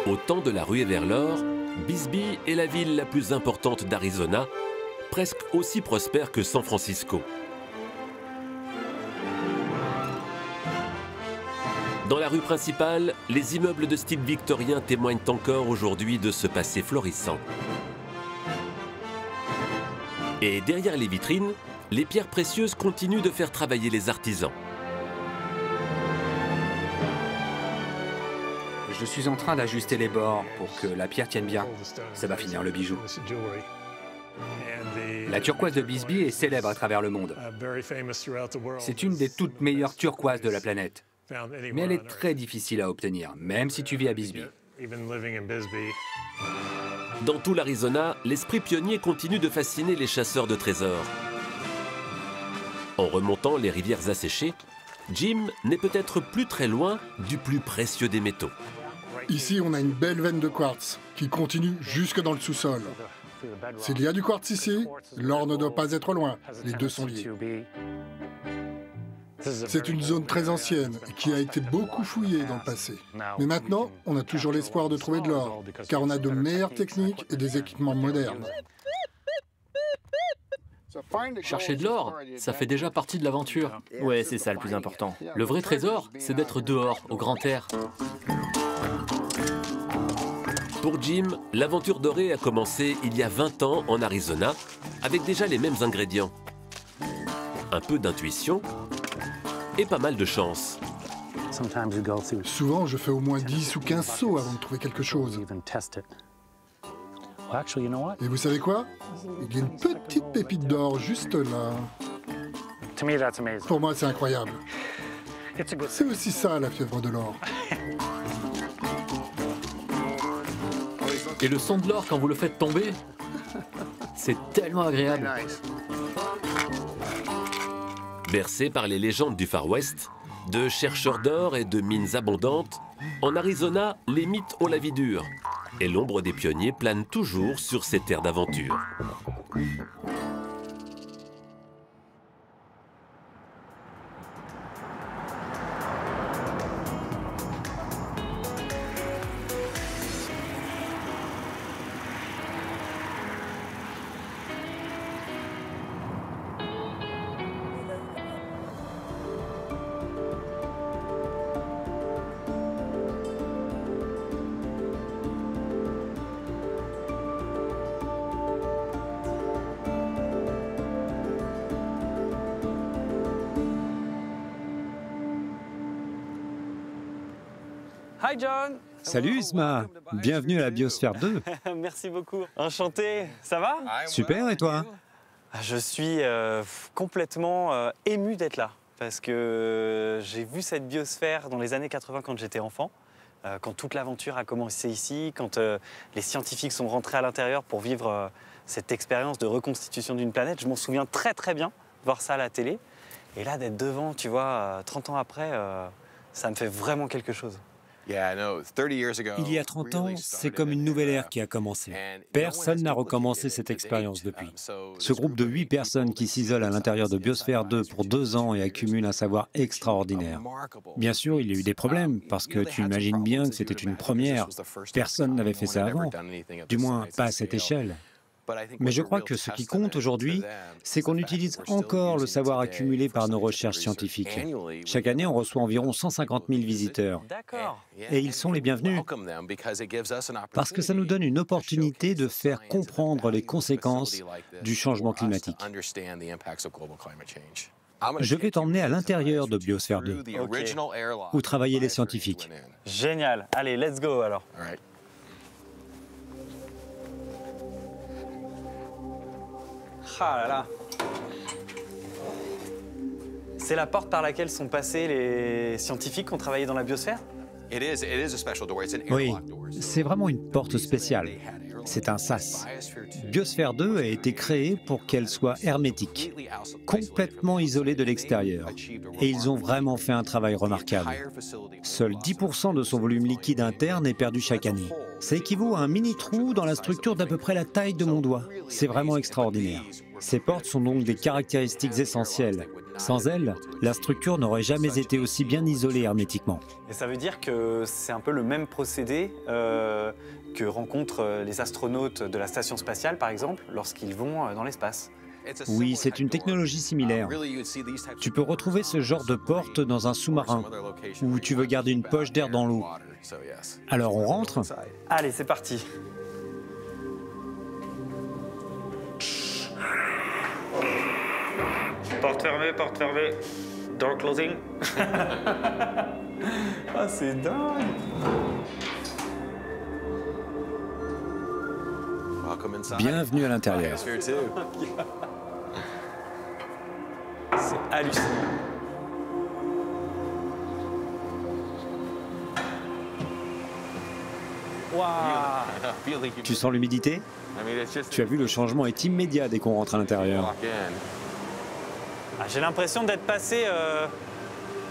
Au temps de la ruée vers l'or, Bisbee est la ville la plus importante d'Arizona, presque aussi prospère que San Francisco. Dans la rue principale, les immeubles de style victorien témoignent encore aujourd'hui de ce passé florissant. Et derrière les vitrines, les pierres précieuses continuent de faire travailler les artisans. Je suis en train d'ajuster les bords pour que la pierre tienne bien. Ça va finir le bijou. La turquoise de Bisbee est célèbre à travers le monde. C'est une des toutes meilleures turquoises de la planète. Mais elle est très difficile à obtenir, même si tu vis à Bisbee. Dans tout l'Arizona, l'esprit pionnier continue de fasciner les chasseurs de trésors. En remontant les rivières asséchées, Jim n'est peut-être plus très loin du plus précieux des métaux. Ici, on a une belle veine de quartz qui continue jusque dans le sous-sol. S'il y a du quartz ici, l'or ne doit pas être loin. Les deux sont liés. C'est une zone très ancienne et qui a été beaucoup fouillée dans le passé. Mais maintenant, on a toujours l'espoir de trouver de l'or, car on a de meilleures techniques et des équipements modernes. Chercher de l'or, ça fait déjà partie de l'aventure. Ouais, c'est ça le plus important. Le vrai trésor, c'est d'être dehors, au grand air. Pour Jim, l'aventure dorée a commencé il y a 20 ans en Arizona, avec déjà les mêmes ingrédients. Un peu d'intuition et pas mal de chance. Souvent, je fais au moins 10 ou 15 sauts avant de trouver quelque chose. Et vous savez quoi? Il y a une petite pépite d'or juste là. Pour moi, c'est incroyable. C'est aussi ça, la fièvre de l'or. Et le son de l'or quand vous le faites tomber, c'est tellement agréable. Bercé par les légendes du Far West, de chercheurs d'or et de mines abondantes, en Arizona, les mythes ont la vie dure. Et l'ombre des pionniers plane toujours sur ces terres d'aventure. Hi John. Salut Isma, bienvenue à la Biosphère 2. Merci beaucoup. Enchanté, ça va? Super, et toi? Je suis complètement ému d'être là, parce que j'ai vu cette biosphère dans les années 80 quand j'étais enfant, quand toute l'aventure a commencé ici, quand les scientifiques sont rentrés à l'intérieur pour vivre cette expérience de reconstitution d'une planète. Je m'en souviens très très bien, voir ça à la télé. Et là, d'être devant, tu vois, 30 ans après, ça me fait vraiment quelque chose. Il y a 30 ans, c'est comme une nouvelle ère qui a commencé. Personne n'a recommencé cette expérience depuis. Ce groupe de 8 personnes qui s'isolent à l'intérieur de Biosphère 2 pour 2 ans et accumulent un savoir extraordinaire. Bien sûr, il y a eu des problèmes, parce que tu imagines bien que c'était une première. Personne n'avait fait ça avant, du moins pas à cette échelle. Mais je crois que ce qui compte aujourd'hui, c'est qu'on utilise encore le savoir accumulé par nos recherches scientifiques. Chaque année, on reçoit environ 150 000 visiteurs. Et ils sont les bienvenus, parce que ça nous donne une opportunité de faire comprendre les conséquences du changement climatique. Je vais t'emmener à l'intérieur de Biosphère 2, où travaillaient les scientifiques. Génial. Allez, let's go alors. Ah là là. C'est la porte par laquelle sont passés les scientifiques qui ont travaillé dans la biosphère? Oui, c'est vraiment une porte spéciale. C'est un sas. Biosphère 2 a été créée pour qu'elle soit hermétique, complètement isolée de l'extérieur. Et ils ont vraiment fait un travail remarquable. Seuls 10% de son volume liquide interne est perdu chaque année. Ça équivaut à un mini-trou dans la structure d'à peu près la taille de mon doigt. C'est vraiment extraordinaire. Ces portes sont donc des caractéristiques essentielles. Sans elles, la structure n'aurait jamais été aussi bien isolée hermétiquement. Et ça veut dire que c'est un peu le même procédé que rencontrent les astronautes de la station spatiale, par exemple, lorsqu'ils vont dans l'espace. Oui, c'est une technologie similaire. Tu peux retrouver ce genre de porte dans un sous-marin, où tu veux garder une poche d'air dans l'eau. Alors on rentre? Allez, c'est parti. Porte fermée, porte fermée. Door closing. Ah, c'est dingue. Bienvenue à l'intérieur. C'est hallucinant. Wow. Tu sens l'humidité? Tu as vu, le changement est immédiat dès qu'on rentre à l'intérieur. J'ai l'impression d'être passé,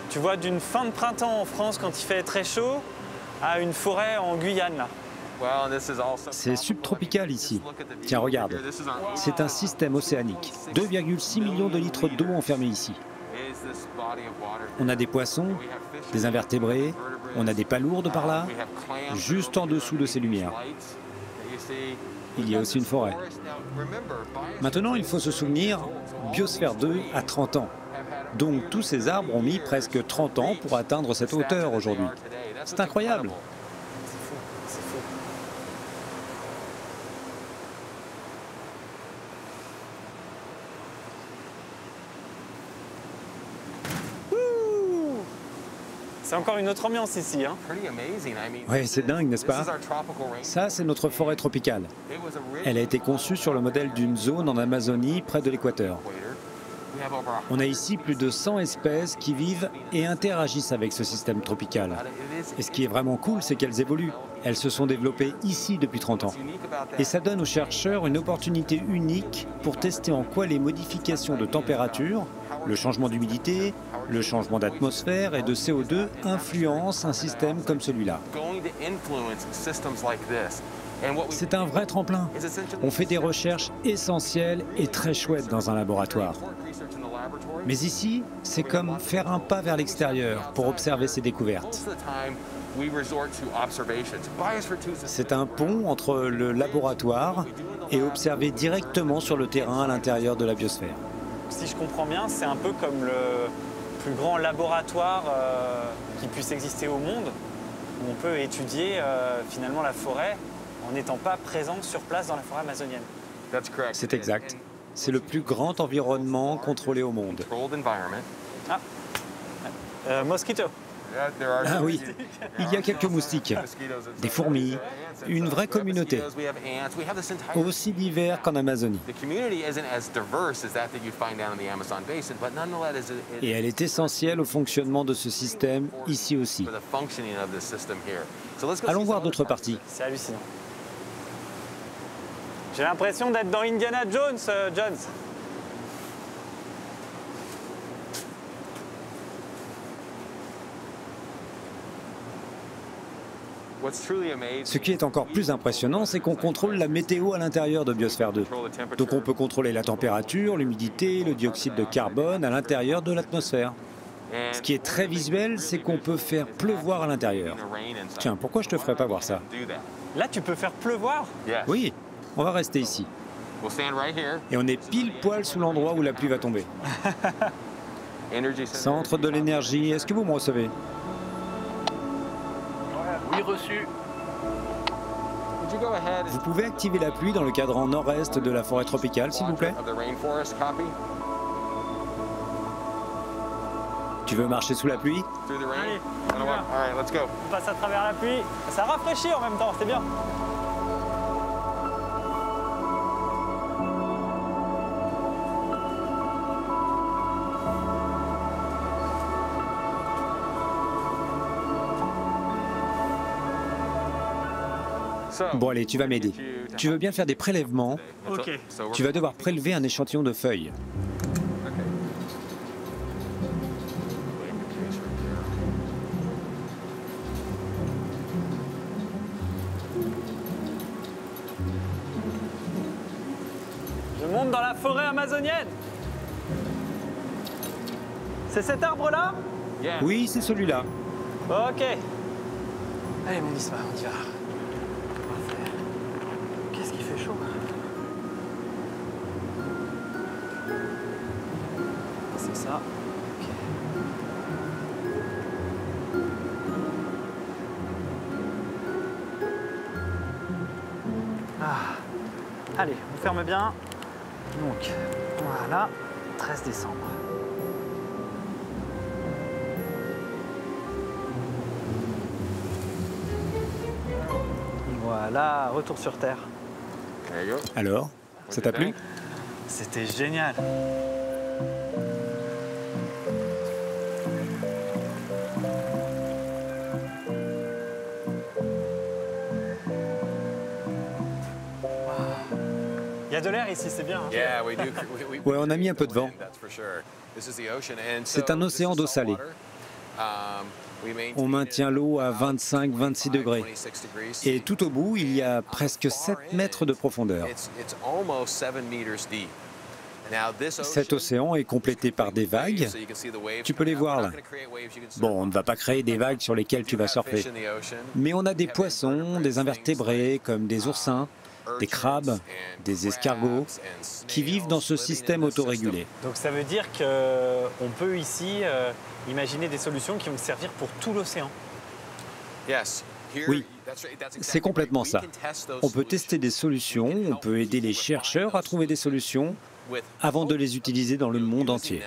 tu vois, d'une fin de printemps en France quand il fait très chaud, à une forêt en Guyane, là. C'est subtropical ici. Tiens, regarde. C'est un système océanique. 2,6 millions de litres d'eau enfermés ici. On a des poissons, des invertébrés, on a des palourdes par là, juste en dessous de ces lumières. Il y a aussi une forêt. Maintenant, il faut se souvenir, Biosphère 2 a 30 ans. Donc tous ces arbres ont mis presque 30 ans pour atteindre cette hauteur aujourd'hui. C'est incroyable. C'est fou. C'est encore une autre ambiance ici, hein? Oui, c'est dingue, n'est-ce pas? Ça, c'est notre forêt tropicale. Elle a été conçue sur le modèle d'une zone en Amazonie, près de l'équateur. On a ici plus de 100 espèces qui vivent et interagissent avec ce système tropical. Et ce qui est vraiment cool, c'est qu'elles évoluent. Elles se sont développées ici depuis 30 ans. Et ça donne aux chercheurs une opportunité unique pour tester en quoi les modifications de température, le changement d'humidité, le changement d'atmosphère et de CO2 influencent un système comme celui-là. C'est un vrai tremplin. On fait des recherches essentielles et très chouettes dans un laboratoire. Mais ici, c'est comme faire un pas vers l'extérieur pour observer ces découvertes. C'est un pont entre le laboratoire et observer directement sur le terrain à l'intérieur de la biosphère. Si je comprends bien, c'est un peu comme le plus grand laboratoire qui puisse exister au monde, où on peut étudier finalement la forêt en n'étant pas présent sur place dans la forêt amazonienne. C'est exact. C'est le plus grand environnement contrôlé au monde. Ah, mosquito. Ah oui, il y a quelques moustiques, des fourmis, une vraie communauté, aussi divers qu'en Amazonie. Et elle est essentielle au fonctionnement de ce système, ici aussi. Allons voir d'autres parties. C'est hallucinant. J'ai l'impression d'être dans Indiana Jones, Jones. Ce qui est encore plus impressionnant, c'est qu'on contrôle la météo à l'intérieur de Biosphère 2. Donc on peut contrôler la température, l'humidité, le dioxyde de carbone à l'intérieur de l'atmosphère. Ce qui est très visuel, c'est qu'on peut faire pleuvoir à l'intérieur. Tiens, pourquoi je te ferais pas voir ça? Là, tu peux faire pleuvoir? Oui, on va rester ici. Et on est pile poil sous l'endroit où la pluie va tomber. Centre de l'énergie, est-ce que vous me recevez? Oui, reçu. Vous pouvez activer la pluie dans le cadran nord-est de la forêt tropicale, s'il vous plaît? Tu veux marcher sous la pluie? Allez, on passe à travers la pluie. Ça rafraîchit en même temps, c'est bien. Bon allez, tu vas m'aider. Tu veux bien faire des prélèvements? Ok. Tu vas devoir prélever un échantillon de feuilles. Je monte dans la forêt amazonienne. C'est cet arbre-là? Oui, c'est celui-là. Ok. Allez, mon Isma, on y va. Qu'est-ce qu'il fait chaud. C'est ça. Ok. Ah. Allez, on ferme bien. Donc, voilà, 13 décembre. Voilà, retour sur Terre. Alors, ça t'a plu? C'était génial. Il y a de l'air ici, c'est bien. Hein? Ouais, on a mis un peu de vent. C'est un océan d'eau salée. On maintient l'eau à 25-26 degrés. Et tout au bout, il y a presque 7 mètres de profondeur. Cet océan est complété par des vagues. Tu peux les voir là. Bon, on ne va pas créer des vagues sur lesquelles tu vas surfer. Mais on a des poissons, des invertébrés comme des oursins, des crabes, des escargots, qui vivent dans ce système autorégulé. Donc ça veut dire qu'on peut ici imaginer des solutions qui vont servir pour tout l'océan. Oui, c'est complètement ça. On peut tester des solutions, on peut aider les chercheurs à trouver des solutions avant de les utiliser dans le monde entier.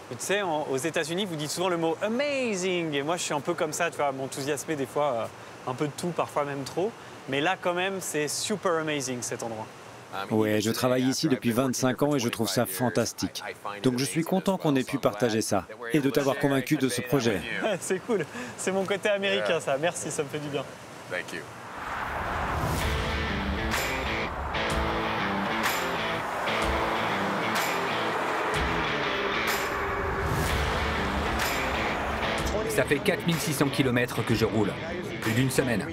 Tu sais, aux États-Unis, vous dites souvent le mot « amazing ». Et moi, je suis un peu comme ça, tu vois, m'enthousiasmer des fois, un peu de tout, parfois même trop. Mais là, quand même, c'est super amazing, cet endroit. Ouais, je travaille ici depuis 25 ans et je trouve ça fantastique. Donc je suis content qu'on ait pu partager ça et de t'avoir convaincu de ce projet. C'est cool. C'est mon côté américain, ça. Merci, ça me fait du bien. Ça fait 4600 km que je roule. Plus d'une semaine.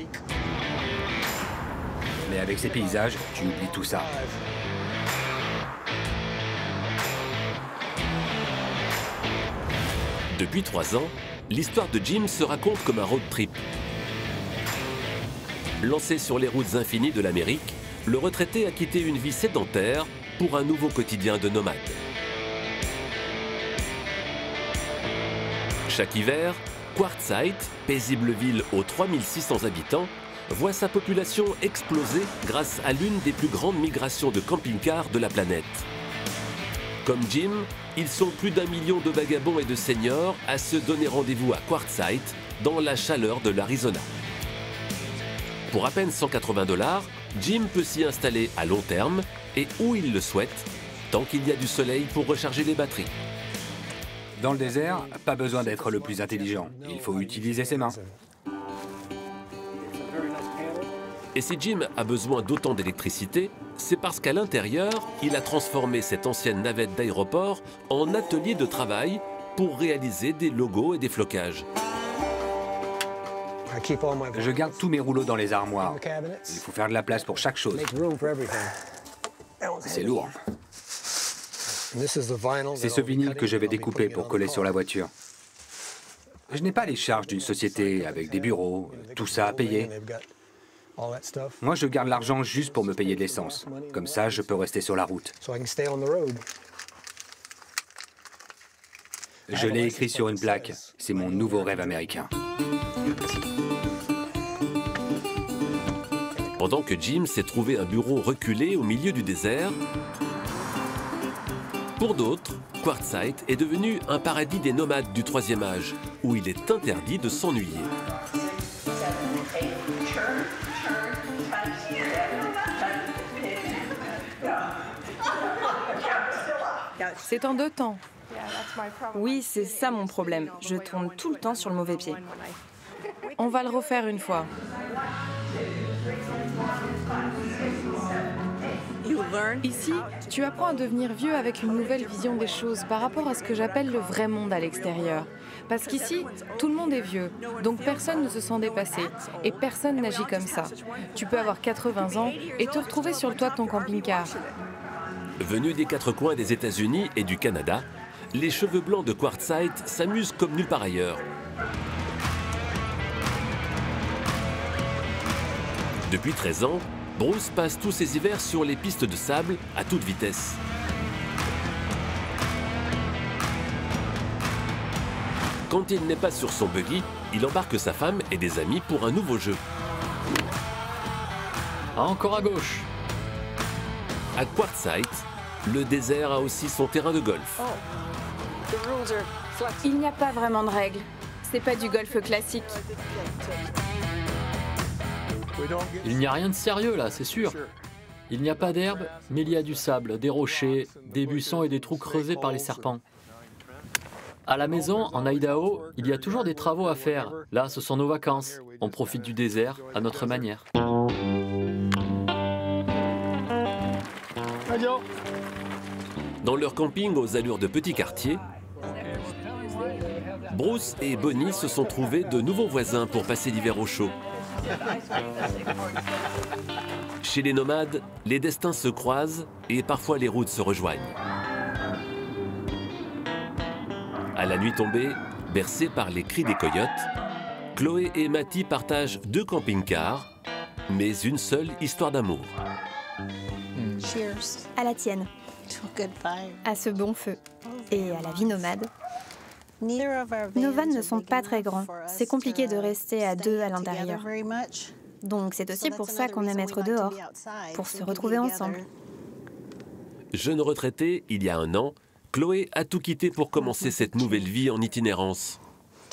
Mais avec ces paysages, tu oublies tout ça. Depuis 3 ans, l'histoire de Jim se raconte comme un road trip. Lancé sur les routes infinies de l'Amérique, le retraité a quitté une vie sédentaire pour un nouveau quotidien de nomade. Chaque hiver, Quartzsite, paisible ville aux 3600 habitants, voit sa population exploser grâce à l'une des plus grandes migrations de camping-cars de la planète. Comme Jim, ils sont plus d'1 million de vagabonds et de seniors à se donner rendez-vous à Quartzsite, dans la chaleur de l'Arizona. Pour à peine 180 $, Jim peut s'y installer à long terme et où il le souhaite, tant qu'il y a du soleil pour recharger les batteries. Dans le désert, pas besoin d'être le plus intelligent. Il faut utiliser ses mains. Et si Jim a besoin d'autant d'électricité, c'est parce qu'à l'intérieur, il a transformé cette ancienne navette d'aéroport en atelier de travail pour réaliser des logos et des flocages. Je garde tous mes rouleaux dans les armoires. Il faut faire de la place pour chaque chose. C'est lourd. C'est ce vinyle que je vais découper pour coller sur la voiture. Je n'ai pas les charges d'une société avec des bureaux, tout ça à payer. Moi, je garde l'argent juste pour me payer de l'essence. Comme ça, je peux rester sur la route. Je l'ai écrit sur une plaque. C'est mon nouveau rêve américain. Pendant que Jim s'est trouvé un bureau reculé au milieu du désert, pour d'autres, Quartzsite est devenu un paradis des nomades du 3e âge, où il est interdit de s'ennuyer. C'est en 2 temps. Oui, c'est ça mon problème. Je tourne tout le temps sur le mauvais pied. On va le refaire une fois. Ici, tu apprends à devenir vieux avec une nouvelle vision des choses par rapport à ce que j'appelle le vrai monde à l'extérieur. Parce qu'ici, tout le monde est vieux, donc personne ne se sent dépassé et personne n'agit comme ça. Tu peux avoir 80 ans et te retrouver sur le toit de ton camping-car. Venus des 4 coins des États-Unis et du Canada, les cheveux blancs de Quartzsite s'amusent comme nulle part ailleurs. Depuis 13 ans, Bruce passe tous ses hivers sur les pistes de sable à toute vitesse. Quand il n'est pas sur son buggy, il embarque sa femme et des amis pour un nouveau jeu. Encore à gauche. À Quartzsite, le désert a aussi son terrain de golf. Il n'y a pas vraiment de règles. C'est pas du golf classique. Il n'y a rien de sérieux là, c'est sûr. Il n'y a pas d'herbe, mais il y a du sable, des rochers, des buissons et des trous creusés par les serpents. À la maison, en Idaho, il y a toujours des travaux à faire. Là, ce sont nos vacances. On profite du désert à notre manière. Dans leur camping aux allures de petits quartiers, Bruce et Bonnie se sont trouvés de nouveaux voisins pour passer l'hiver au chaud. Chez les nomades, les destins se croisent et parfois les routes se rejoignent. À la nuit tombée, bercés par les cris des coyotes, Chloé et Matty partagent 2 camping-cars, mais une seule histoire d'amour. Cheers. À la tienne. À ce bon feu. Et à la vie nomade. Nos vannes ne sont pas très grands. C'est compliqué de rester à 2 à l'intérieur. Donc c'est aussi pour ça qu'on aime être dehors, pour se retrouver ensemble. Jeune retraitée, il y a 1 an, Chloé a tout quitté pour commencer cette nouvelle vie en itinérance.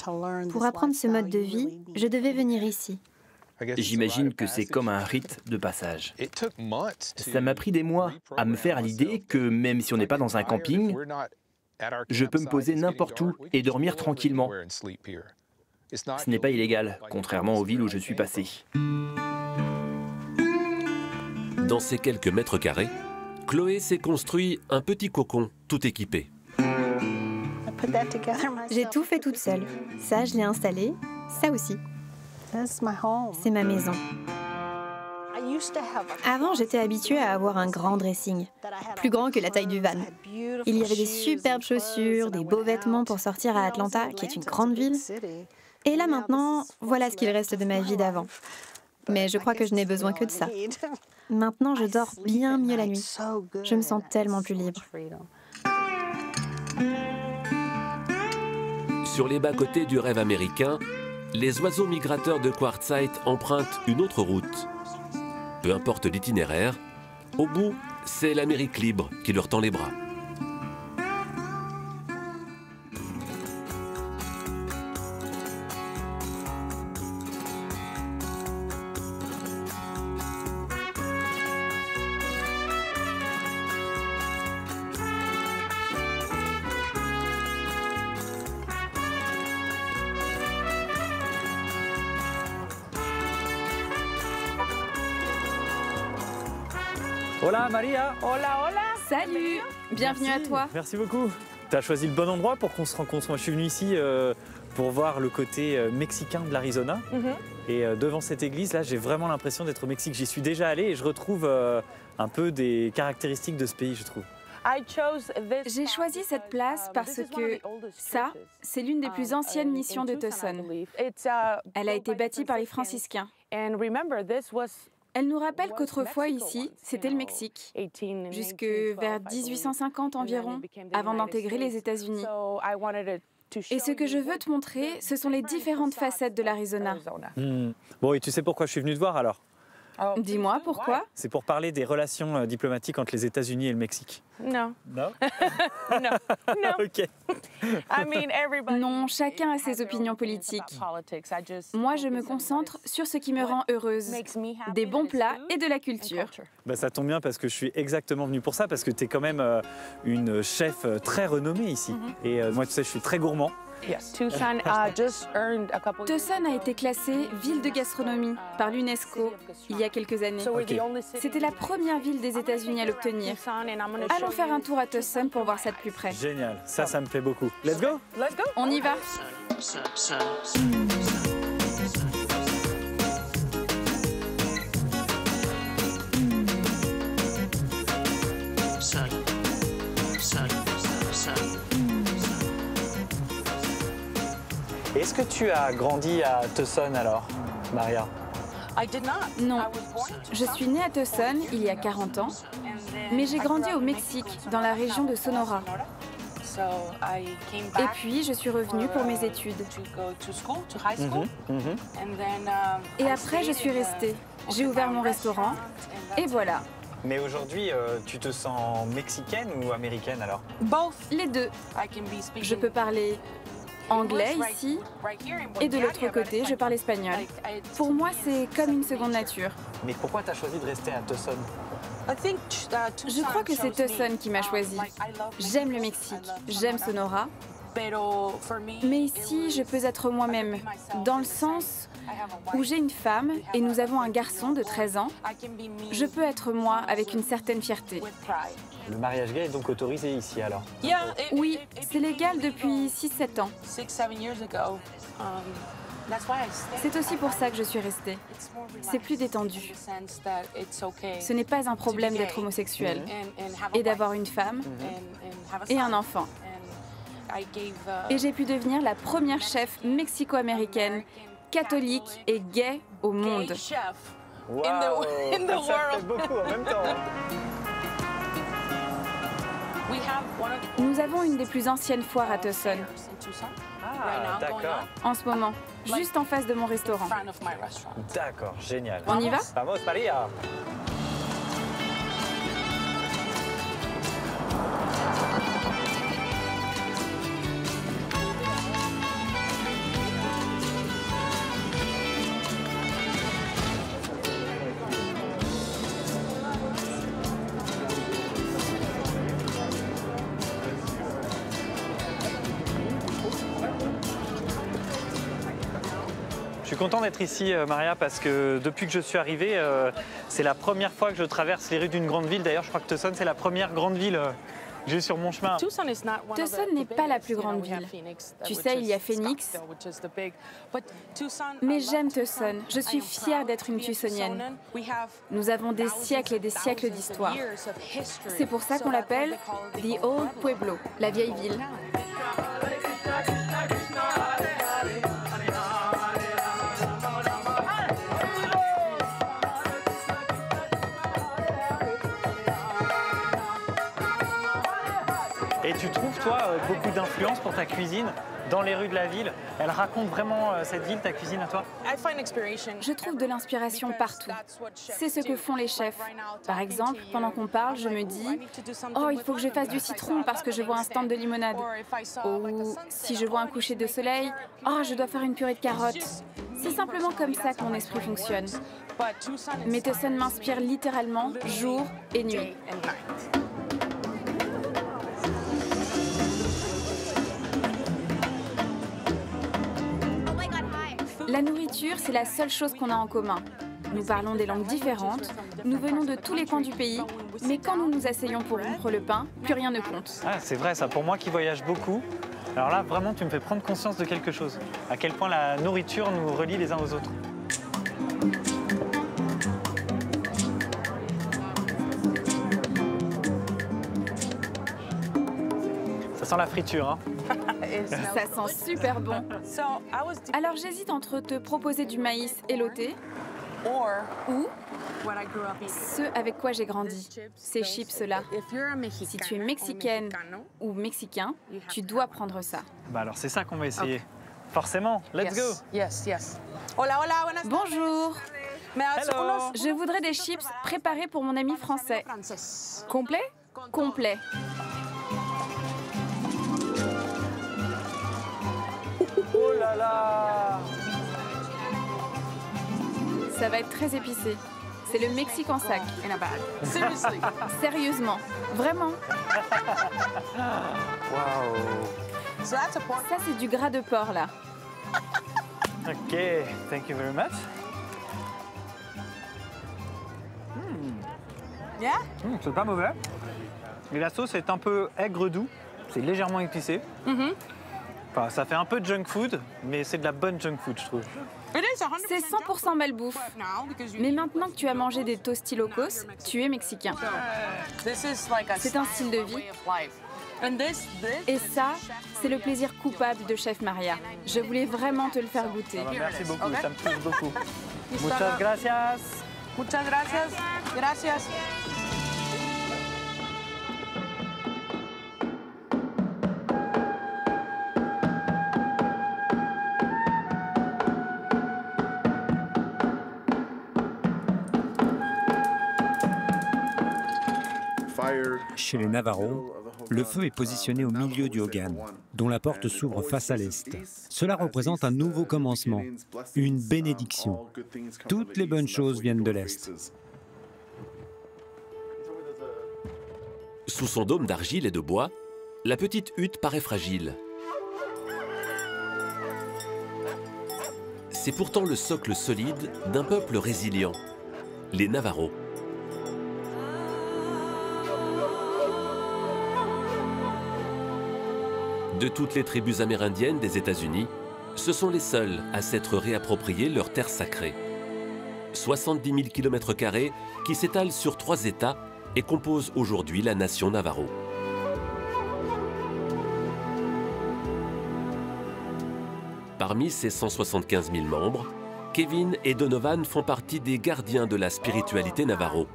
Pour apprendre ce mode de vie, je devais venir ici. J'imagine que c'est comme un rite de passage. Ça m'a pris des mois à me faire à l'idée que même si on n'est pas dans un camping, je peux me poser n'importe où et dormir tranquillement. Ce n'est pas illégal, contrairement aux villes où je suis passé. Dans ces quelques mètres carrés, Chloé s'est construit un petit cocon tout équipé. J'ai tout fait toute seule. Ça, je l'ai installé. Ça aussi. C'est ma maison. Avant, j'étais habituée à avoir un grand dressing, plus grand que la taille du van. Il y avait des superbes chaussures, des beaux vêtements pour sortir à Atlanta, qui est une grande ville. Et là maintenant, voilà ce qu'il reste de ma vie d'avant. Mais je crois que je n'ai besoin que de ça. Maintenant, je dors bien mieux la nuit. Je me sens tellement plus libre. Sur les bas-côtés du rêve américain, les oiseaux migrateurs de Quartzsite empruntent une autre route. Peu importe l'itinéraire, au bout, c'est l'Amérique libre qui leur tend les bras. Hola Maria. Hola, hola. Salut. Bienvenue à toi. Merci beaucoup. Tu as choisi le bon endroit pour qu'on se rencontre. Moi, je suis venu ici pour voir le côté mexicain de l'Arizona. Et devant cette église, là, j'ai vraiment l'impression d'être au Mexique. J'y suis déjà allé et je retrouve un peu des caractéristiques de ce pays, je trouve. J'ai choisi cette place parce que ça, c'est l'une des plus anciennes missions de Tucson. Elle a été bâtie par les franciscains. Elle nous rappelle qu'autrefois ici, c'était le Mexique, jusque vers 1850 environ, avant d'intégrer les États-Unis. Et ce que je veux te montrer, ce sont les différentes facettes de l'Arizona. Bon, et tu sais pourquoi je suis venu te voir alors? Dis-moi pourquoi? C'est pour parler des relations diplomatiques entre les États-Unis et le Mexique. Non. Non? Non. Non. Ok. Non, chacun a ses opinions politiques. Moi, je me concentre sur ce qui me rend heureuse. Des bons plats et de la culture. Bah, ça tombe bien parce que je suis exactement venu pour ça, parce que tu es quand même une chef très renommée ici. Et moi, tu sais, je suis très gourmand. Tucson a été classée ville de gastronomie par l'UNESCO il y a quelques années. C'était la première ville des États-Unis à l'obtenir. Allons faire un tour à Tucson pour voir ça de plus près. Génial, ça me plaît beaucoup. Let's go? On y va. Est-ce que tu as grandi à Tucson alors, Maria? Non, je suis née à Tucson il y a 40 ans, mais j'ai grandi au Mexique, dans la région de Sonora. Et puis, je suis revenue pour mes études. Et après, je suis restée. J'ai ouvert mon restaurant, et voilà. Mais aujourd'hui, tu te sens mexicaine ou américaine alors? Les deux. Je peux parler anglais ici, et de l'autre côté, je parle espagnol. Pour moi, c'est comme une seconde nature. Mais pourquoi tu as choisi de rester à Tucson? Je crois que c'est Tucson qui m'a choisi. J'aime le Mexique, j'aime Sonora. Mais ici, je peux être moi-même, dans le sens où j'ai une femme et nous avons un garçon de 13 ans. Je peux être moi avec une certaine fierté. Le mariage gay est donc autorisé ici alors? Oui, c'est légal depuis 6-7 ans. C'est aussi pour ça que je suis restée. C'est plus détendu. Ce n'est pas un problème d'être homosexuel et d'avoir une femme et un enfant. Et j'ai pu devenir la première chef mexico-américaine, catholique et gay au monde. Wow, ça fait beaucoup en même temps. Nous avons une des plus anciennes foires à Tucson. Ah, d'accord. En ce moment, juste en face de mon restaurant. D'accord, génial. On y va? Vamos, Maria. Je suis content d'être ici, Maria, parce que depuis que je suis arrivé, c'est la première fois que je traverse les rues d'une grande ville. D'ailleurs, je crois que Tucson, c'est la première grande ville que j'ai sur mon chemin. Tucson n'est pas la plus grande ville. Tu sais, il y a Phoenix. Mais j'aime Tucson. Je suis fière d'être une Tucsonienne. Nous avons des siècles et des siècles d'histoire. C'est pour ça qu'on l'appelle The Old Pueblo, la vieille ville. Et tu trouves, toi, beaucoup d'influence pour ta cuisine dans les rues de la ville? Elle raconte vraiment cette ville, ta cuisine à toi? Je trouve de l'inspiration partout. C'est ce que font les chefs. Par exemple, pendant qu'on parle, je me dis « Oh, il faut que je fasse du citron parce que je vois un stand de limonade. » Ou si je vois un coucher de soleil, « Oh, je dois faire une purée de carottes. » C'est simplement comme ça que mon esprit fonctionne. Mais Tucson m'inspire littéralement jour et nuit. La nourriture, c'est la seule chose qu'on a en commun. Nous parlons des langues différentes, nous venons de tous les coins du pays, mais quand nous nous asseyons pour rompre le pain, plus rien ne compte. Ah, c'est vrai, ça, pour moi qui voyage beaucoup. Alors là, vraiment, tu me fais prendre conscience de quelque chose. À quel point la nourriture nous relie les uns aux autres. Ça sent la friture, hein. Ça sent super bon. Alors j'hésite entre te proposer du maïs éloté ou ce avec quoi j'ai grandi, ces chips-là. Si tu es mexicaine ou mexicain, tu dois prendre ça. Bah alors c'est ça qu'on va essayer. Forcément, let's go. Bonjour. Hello. Je voudrais des chips préparés pour mon ami français. Complet? Complet. Oh là là! Ça va être très épicé. C'est le Mexique en sac. Sérieusement. Vraiment. Wow. Ça, c'est du gras de porc, là. Ok, thank you very much. C'est pas mauvais. Mais la sauce est un peu aigre-doux. C'est légèrement épicé. Enfin, ça fait un peu de junk food, mais c'est de la bonne junk food, je trouve. C'est 100% malbouffe. Mais maintenant que tu as mangé des tostilocos, tu es mexicain. C'est un style de vie. Et ça, c'est le plaisir coupable de Chef Maria. Je voulais vraiment te le faire goûter. Merci beaucoup, ça me touche beaucoup. Muchas gracias. Muchas gracias. Gracias. Chez les Navarros, le feu est positionné au milieu du hogan, dont la porte s'ouvre face à l'est. Cela représente un nouveau commencement, une bénédiction. Toutes les bonnes choses viennent de l'est. Sous son dôme d'argile et de bois, la petite hutte paraît fragile. C'est pourtant le socle solide d'un peuple résilient, les Navarros. De toutes les tribus amérindiennes des États-Unis, ce sont les seuls à s'être réappropriés leur terre sacrée. 70 000 km² qui s'étalent sur 3 États et composent aujourd'hui la nation Navarro. Parmi ces 175 000 membres, Kevin et Donovan font partie des gardiens de la spiritualité Navarro.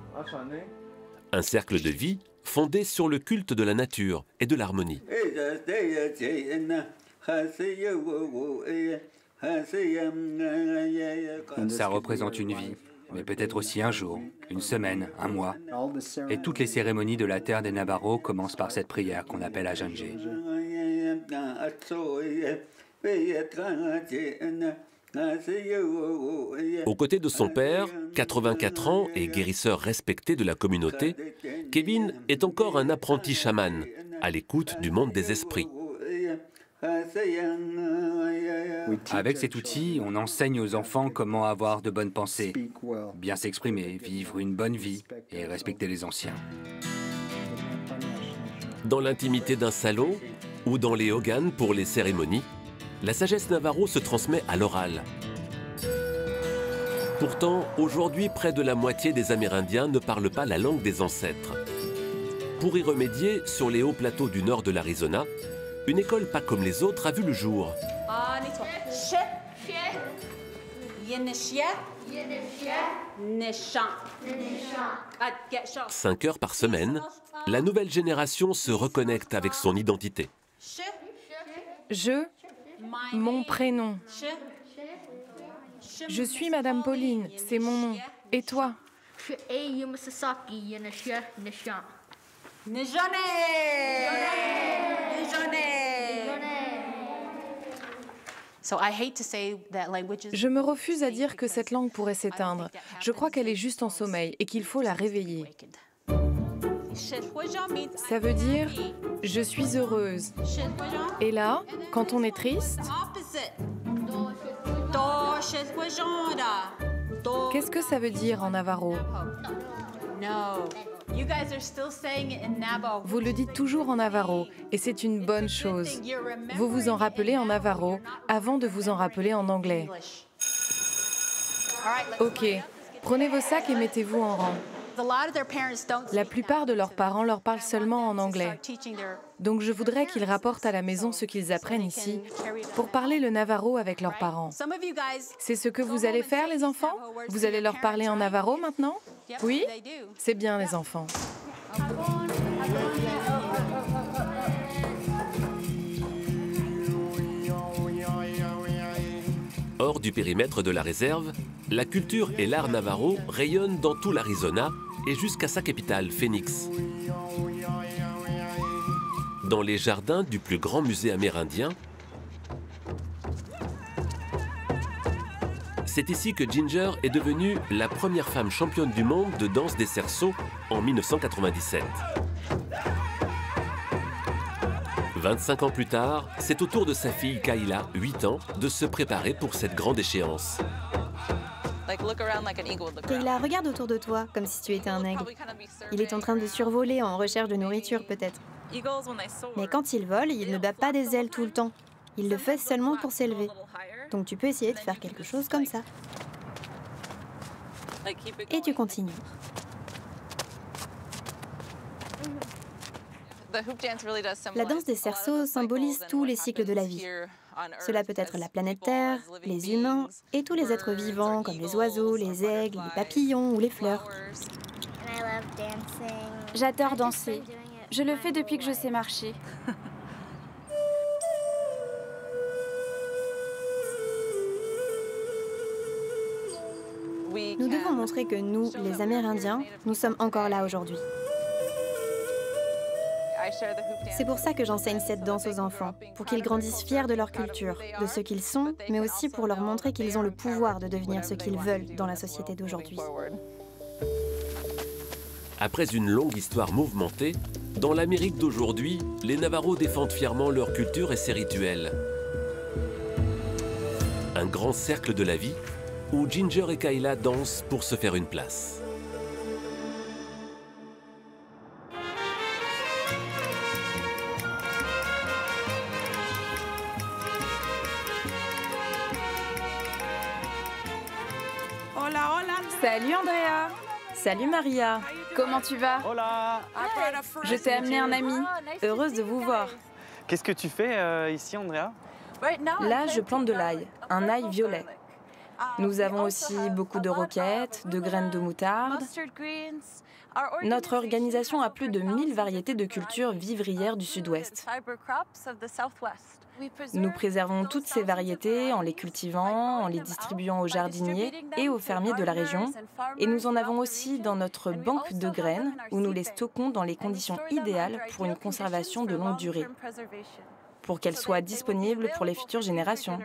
Un cercle de vie fondé sur le culte de la nature et de l'harmonie. Ça représente une vie, mais peut-être aussi un jour, une semaine, un mois. Et toutes les cérémonies de la terre des Navarros commencent par cette prière qu'on appelle Ajanjé. Aux côtés de son père, 84 ans et guérisseur respecté de la communauté, Kevin est encore un apprenti chaman, à l'écoute du monde des esprits. Avec cet outil, on enseigne aux enfants comment avoir de bonnes pensées, bien s'exprimer, vivre une bonne vie et respecter les anciens. Dans l'intimité d'un salon ou dans les hogans pour les cérémonies, la sagesse Navarro se transmet à l'oral. Pourtant, aujourd'hui, près de la moitié des Amérindiens ne parlent pas la langue des ancêtres. Pour y remédier, sur les hauts plateaux du nord de l'Arizona, une école pas comme les autres a vu le jour. 5 heures par semaine, la nouvelle génération se reconnecte avec son identité. Mon prénom. Je suis Madame Pauline, c'est mon nom. Et toi? Je me refuse à dire que cette langue pourrait s'éteindre. Je crois qu'elle est juste en sommeil et qu'il faut la réveiller. Ça veut dire « je suis heureuse ». Et là, quand on est triste, Qu'est-ce que ça veut dire en navarro? Vous le dites toujours en navarro, et c'est une bonne chose. Vous vous en rappelez en navarro avant de vous en rappeler en anglais. Ok, prenez vos sacs et mettez-vous en rang. La plupart de leurs parents leur parlent seulement en anglais. Donc je voudrais qu'ils rapportent à la maison ce qu'ils apprennent ici pour parler le navarro avec leurs parents. C'est ce que vous allez faire, les enfants? Vous allez leur parler en navarro maintenant? Oui? C'est bien, les enfants. Hors du périmètre de la réserve, la culture et l'art navarro rayonnent dans tout l'Arizona et jusqu'à sa capitale, Phoenix. Dans les jardins du plus grand musée amérindien, c'est ici que Ginger est devenue la première femme championne du monde de danse des cerceaux en 1997. 25 ans plus tard, c'est au tour de sa fille Kayla, 8 ans, de se préparer pour cette grande échéance. Kayla, regarde autour de toi, comme si tu étais un aigle. Il est en train de survoler en recherche de nourriture, peut-être. Mais quand il vole, il ne bat pas des ailes tout le temps. Il le fait seulement pour s'élever. Donc tu peux essayer de faire quelque chose comme ça. Et tu continues. La danse des cerceaux symbolise tous les cycles de la vie. Cela peut être la planète Terre, les humains et tous les êtres vivants comme les oiseaux, les aigles, les papillons ou les fleurs. J'adore danser. Je le fais depuis que je sais marcher. Nous devons montrer que nous, les Amérindiens, nous sommes encore là aujourd'hui. C'est pour ça que j'enseigne cette danse aux enfants, pour qu'ils grandissent fiers de leur culture, de ce qu'ils sont, mais aussi pour leur montrer qu'ils ont le pouvoir de devenir ce qu'ils veulent dans la société d'aujourd'hui. Après une longue histoire mouvementée, dans l'Amérique d'aujourd'hui, les Navarros défendent fièrement leur culture et ses rituels. Un grand cercle de la vie où Ginger et Kayla dansent pour se faire une place. Salut Andrea. Salut Maria. Comment tu vas? Hola. Je t'ai amené un ami. Heureuse de vous voir. Qu'est-ce que tu fais ici, Andrea? Là, je plante de l'ail, un ail violet. Nous avons aussi beaucoup de roquettes, de graines de moutarde. Notre organisation a plus de 1000 variétés de cultures vivrières du Sud-Ouest. Nous préservons toutes ces variétés en les cultivant, en les distribuant aux jardiniers et aux fermiers de la région. Et nous en avons aussi dans notre banque de graines où nous les stockons dans les conditions idéales pour une conservation de longue durée, pour qu'elles soient disponibles pour les futures générations.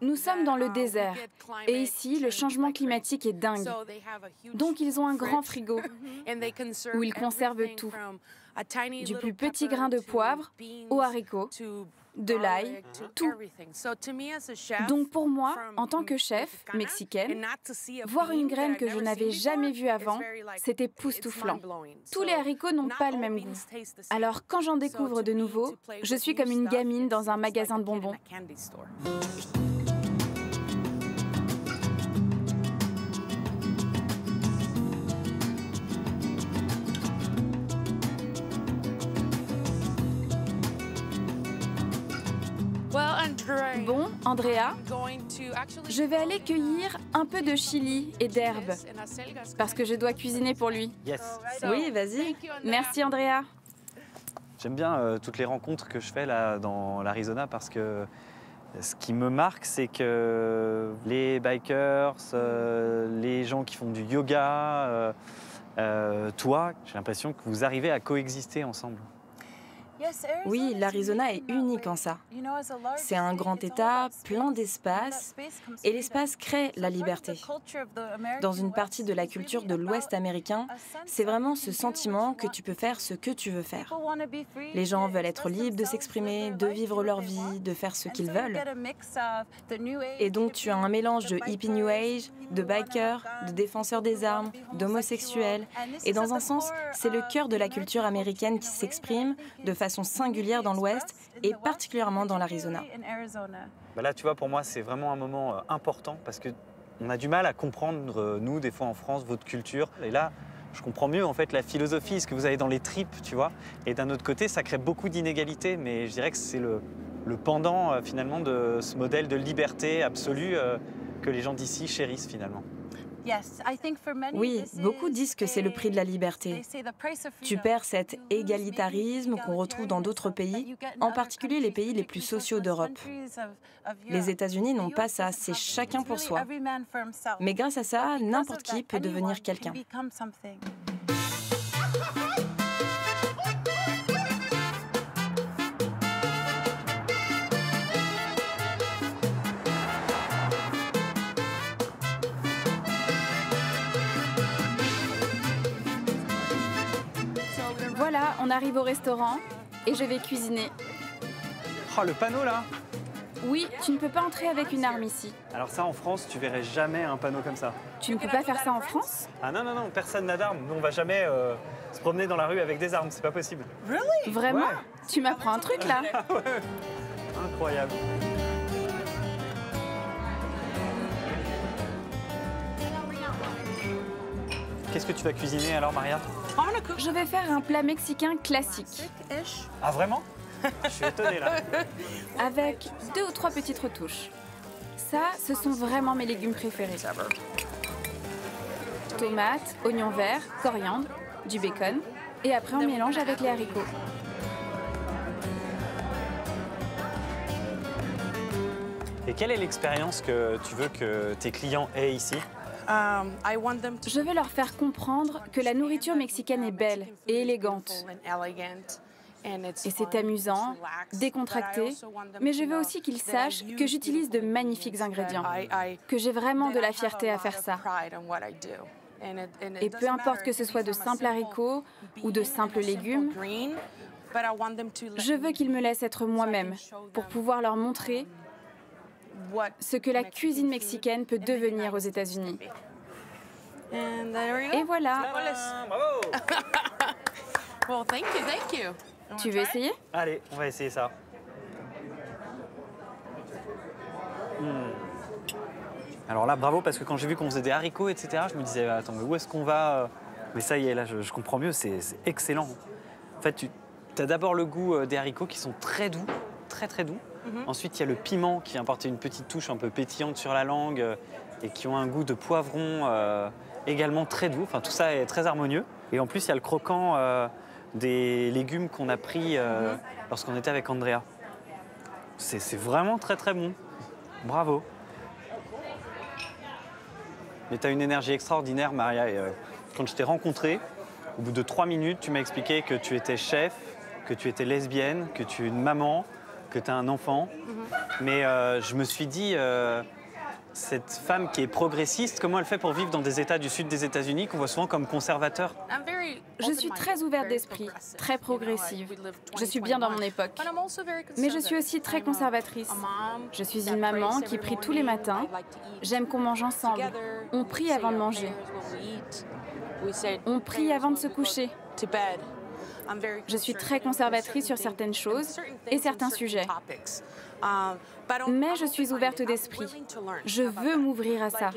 Nous sommes dans le désert et ici, le changement climatique est dingue. Donc, ils ont un grand frigo où ils conservent tout, du plus petit grain de poivre aux haricots, de l'ail, tout. Donc pour moi, en tant que chef mexicaine, voir une graine que je n'avais jamais vue avant, c'était époustouflant. Tous les haricots n'ont pas le même goût. Alors quand j'en découvre de nouveaux, je suis comme une gamine dans un magasin de bonbons. Bon, Andrea, je vais aller cueillir un peu de chili et d'herbes, parce que je dois cuisiner pour lui. Yes. Oui, vas-y. Merci, Andrea. J'aime bien toutes les rencontres que je fais là dans l'Arizona parce que ce qui me marque, c'est que les bikers, les gens qui font du yoga, toi, j'ai l'impression que vous arrivez à coexister ensemble. Oui, l'Arizona est unique en ça. C'est un grand État, plein d'espace, et l'espace crée la liberté. Dans une partie de la culture de l'Ouest américain, c'est vraiment ce sentiment que tu peux faire ce que tu veux faire. Les gens veulent être libres de s'exprimer, de vivre leur vie, de faire ce qu'ils veulent. Et donc tu as un mélange de hippie New Age, de bikers, de défenseurs des armes, d'homosexuels. Et dans un sens, c'est le cœur de la culture américaine qui s'exprime de façon singulière dans l'Ouest et particulièrement dans l'Arizona. Là, tu vois, pour moi, c'est vraiment un moment important parce qu'on a du mal à comprendre, nous, des fois en France, votre culture. Et là, je comprends mieux en fait la philosophie, ce que vous avez dans les tripes, tu vois. Et d'un autre côté, ça crée beaucoup d'inégalités, mais je dirais que c'est le pendant finalement de ce modèle de liberté absolue que les gens d'ici chérissent finalement. Oui, beaucoup disent que c'est le prix de la liberté. Tu perds cet égalitarisme qu'on retrouve dans d'autres pays, en particulier les pays les plus sociaux d'Europe. Les États-Unis n'ont pas ça, c'est chacun pour soi. Mais grâce à ça, n'importe qui peut devenir quelqu'un. Voilà, on arrive au restaurant et je vais cuisiner. Oh, le panneau là! Oui, tu ne peux pas entrer avec une arme ici. Alors ça, en France, tu verrais jamais un panneau comme ça. Tu ne peux pas faire ça en France? Ah non, personne n'a d'armes. Nous, on va jamais se promener dans la rue avec des armes, c'est pas possible. Vraiment? Ouais. Tu m'apprends un truc là? Ouais. Incroyable. Qu'est-ce que tu vas cuisiner alors, Maria? Je vais faire un plat mexicain classique. Ah vraiment? Je suis étonné là. Avec 2 ou 3 petites retouches. Ça, ce sont vraiment mes légumes préférés. Tomates, oignons verts, coriandre, du bacon. Et après, on mélange avec les haricots. Et quelle est l'expérience que tu veux que tes clients aient ici? Je veux leur faire comprendre que la nourriture mexicaine est belle et élégante. Et c'est amusant, décontracté, mais je veux aussi qu'ils sachent que j'utilise de magnifiques ingrédients, que j'ai vraiment de la fierté à faire ça. Et peu importe que ce soit de simples haricots ou de simples légumes, je veux qu'ils me laissent être moi-même pour pouvoir leur montrer ce que la cuisine mexicaine peut devenir aux États-Unis. Et voilà. Well, thank you. Tu veux essayer? Allez, on va essayer ça. Alors là, bravo, parce que quand j'ai vu qu'on faisait des haricots, etc., je me disais, attends, mais où est-ce qu'on va? Mais ça y est, là, je comprends mieux, c'est excellent. En fait, tu as d'abord le goût des haricots qui sont très doux, très doux. Ensuite, il y a le piment qui apporte une petite touche un peu pétillante sur la langue et qui ont un goût de poivron également très doux. Enfin, tout ça est très harmonieux. Et en plus, il y a le croquant des légumes qu'on a pris lorsqu'on était avec Andrea. C'est vraiment très bon. Bravo. Mais tu as une énergie extraordinaire, Maria. Et, quand je t'ai rencontrée, au bout de 3 minutes, tu m'as expliqué que tu étais chef, que tu étais lesbienne, que tu es une maman, que tu as un enfant. Mais je me suis dit, cette femme qui est progressiste, comment elle fait pour vivre dans des États du sud des États-Unis qu'on voit souvent comme conservateurs? Je suis très ouverte d'esprit, très progressive. Je suis bien dans mon époque. Mais je suis aussi très conservatrice. Je suis une maman qui prie tous les matins. J'aime qu'on mange ensemble. On prie avant de manger. On prie avant de se coucher. Je suis très conservatrice sur certaines choses et certains sujets. Mais je suis ouverte d'esprit. Je veux m'ouvrir à ça.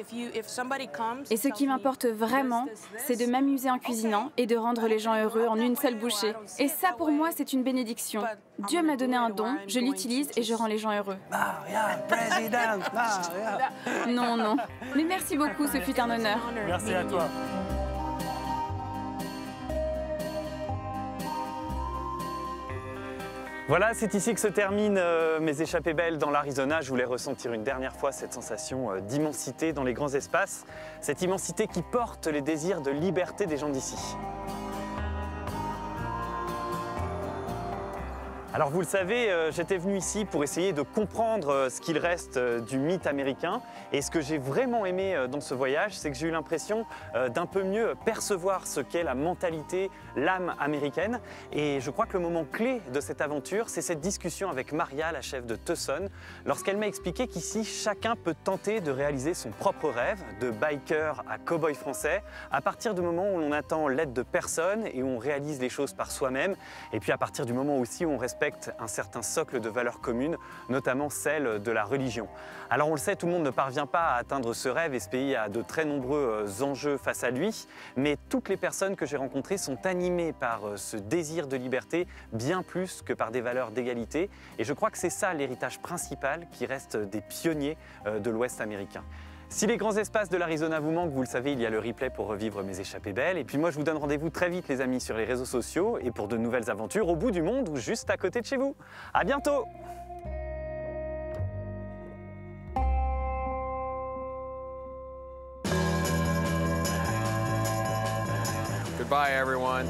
Et ce qui m'importe vraiment, c'est de m'amuser en cuisinant et de rendre les gens heureux en une seule bouchée. Et ça, pour moi, c'est une bénédiction. Dieu m'a donné un don, je l'utilise et je rends les gens heureux. Maria, présidente, Maria. Non. Mais merci beaucoup, ce fut un honneur. Merci à toi. Voilà, c'est ici que se terminent mes échappées belles dans l'Arizona. Je voulais ressentir une dernière fois cette sensation d'immensité dans les grands espaces, cette immensité qui porte les désirs de liberté des gens d'ici. Alors vous le savez, j'étais venu ici pour essayer de comprendre ce qu'il reste du mythe américain. Et ce que j'ai vraiment aimé dans ce voyage, c'est que j'ai eu l'impression d'un peu mieux percevoir ce qu'est la mentalité, l'âme américaine. Et je crois que le moment clé de cette aventure, c'est cette discussion avec Maria, la chef de Tucson, lorsqu'elle m'a expliqué qu'ici, chacun peut tenter de réaliser son propre rêve, de biker à cow-boy français, à partir du moment où l'on attend l'aide de personne et où on réalise les choses par soi-même. Et puis à partir du moment aussi où on respecte un certain socle de valeurs communes, notamment celle de la religion. Alors on le sait, tout le monde ne parvient pas à atteindre ce rêve et ce pays a de très nombreux enjeux face à lui, mais toutes les personnes que j'ai rencontrées sont animées par ce désir de liberté bien plus que par des valeurs d'égalité et je crois que c'est ça l'héritage principal qui reste des pionniers de l'Ouest américain. Si les grands espaces de l'Arizona vous manquent, vous le savez, il y a le replay pour revivre mes échappées belles. Et puis moi, je vous donne rendez-vous très vite, les amis, sur les réseaux sociaux et pour de nouvelles aventures au bout du monde ou juste à côté de chez vous. À bientôt! Goodbye, everyone.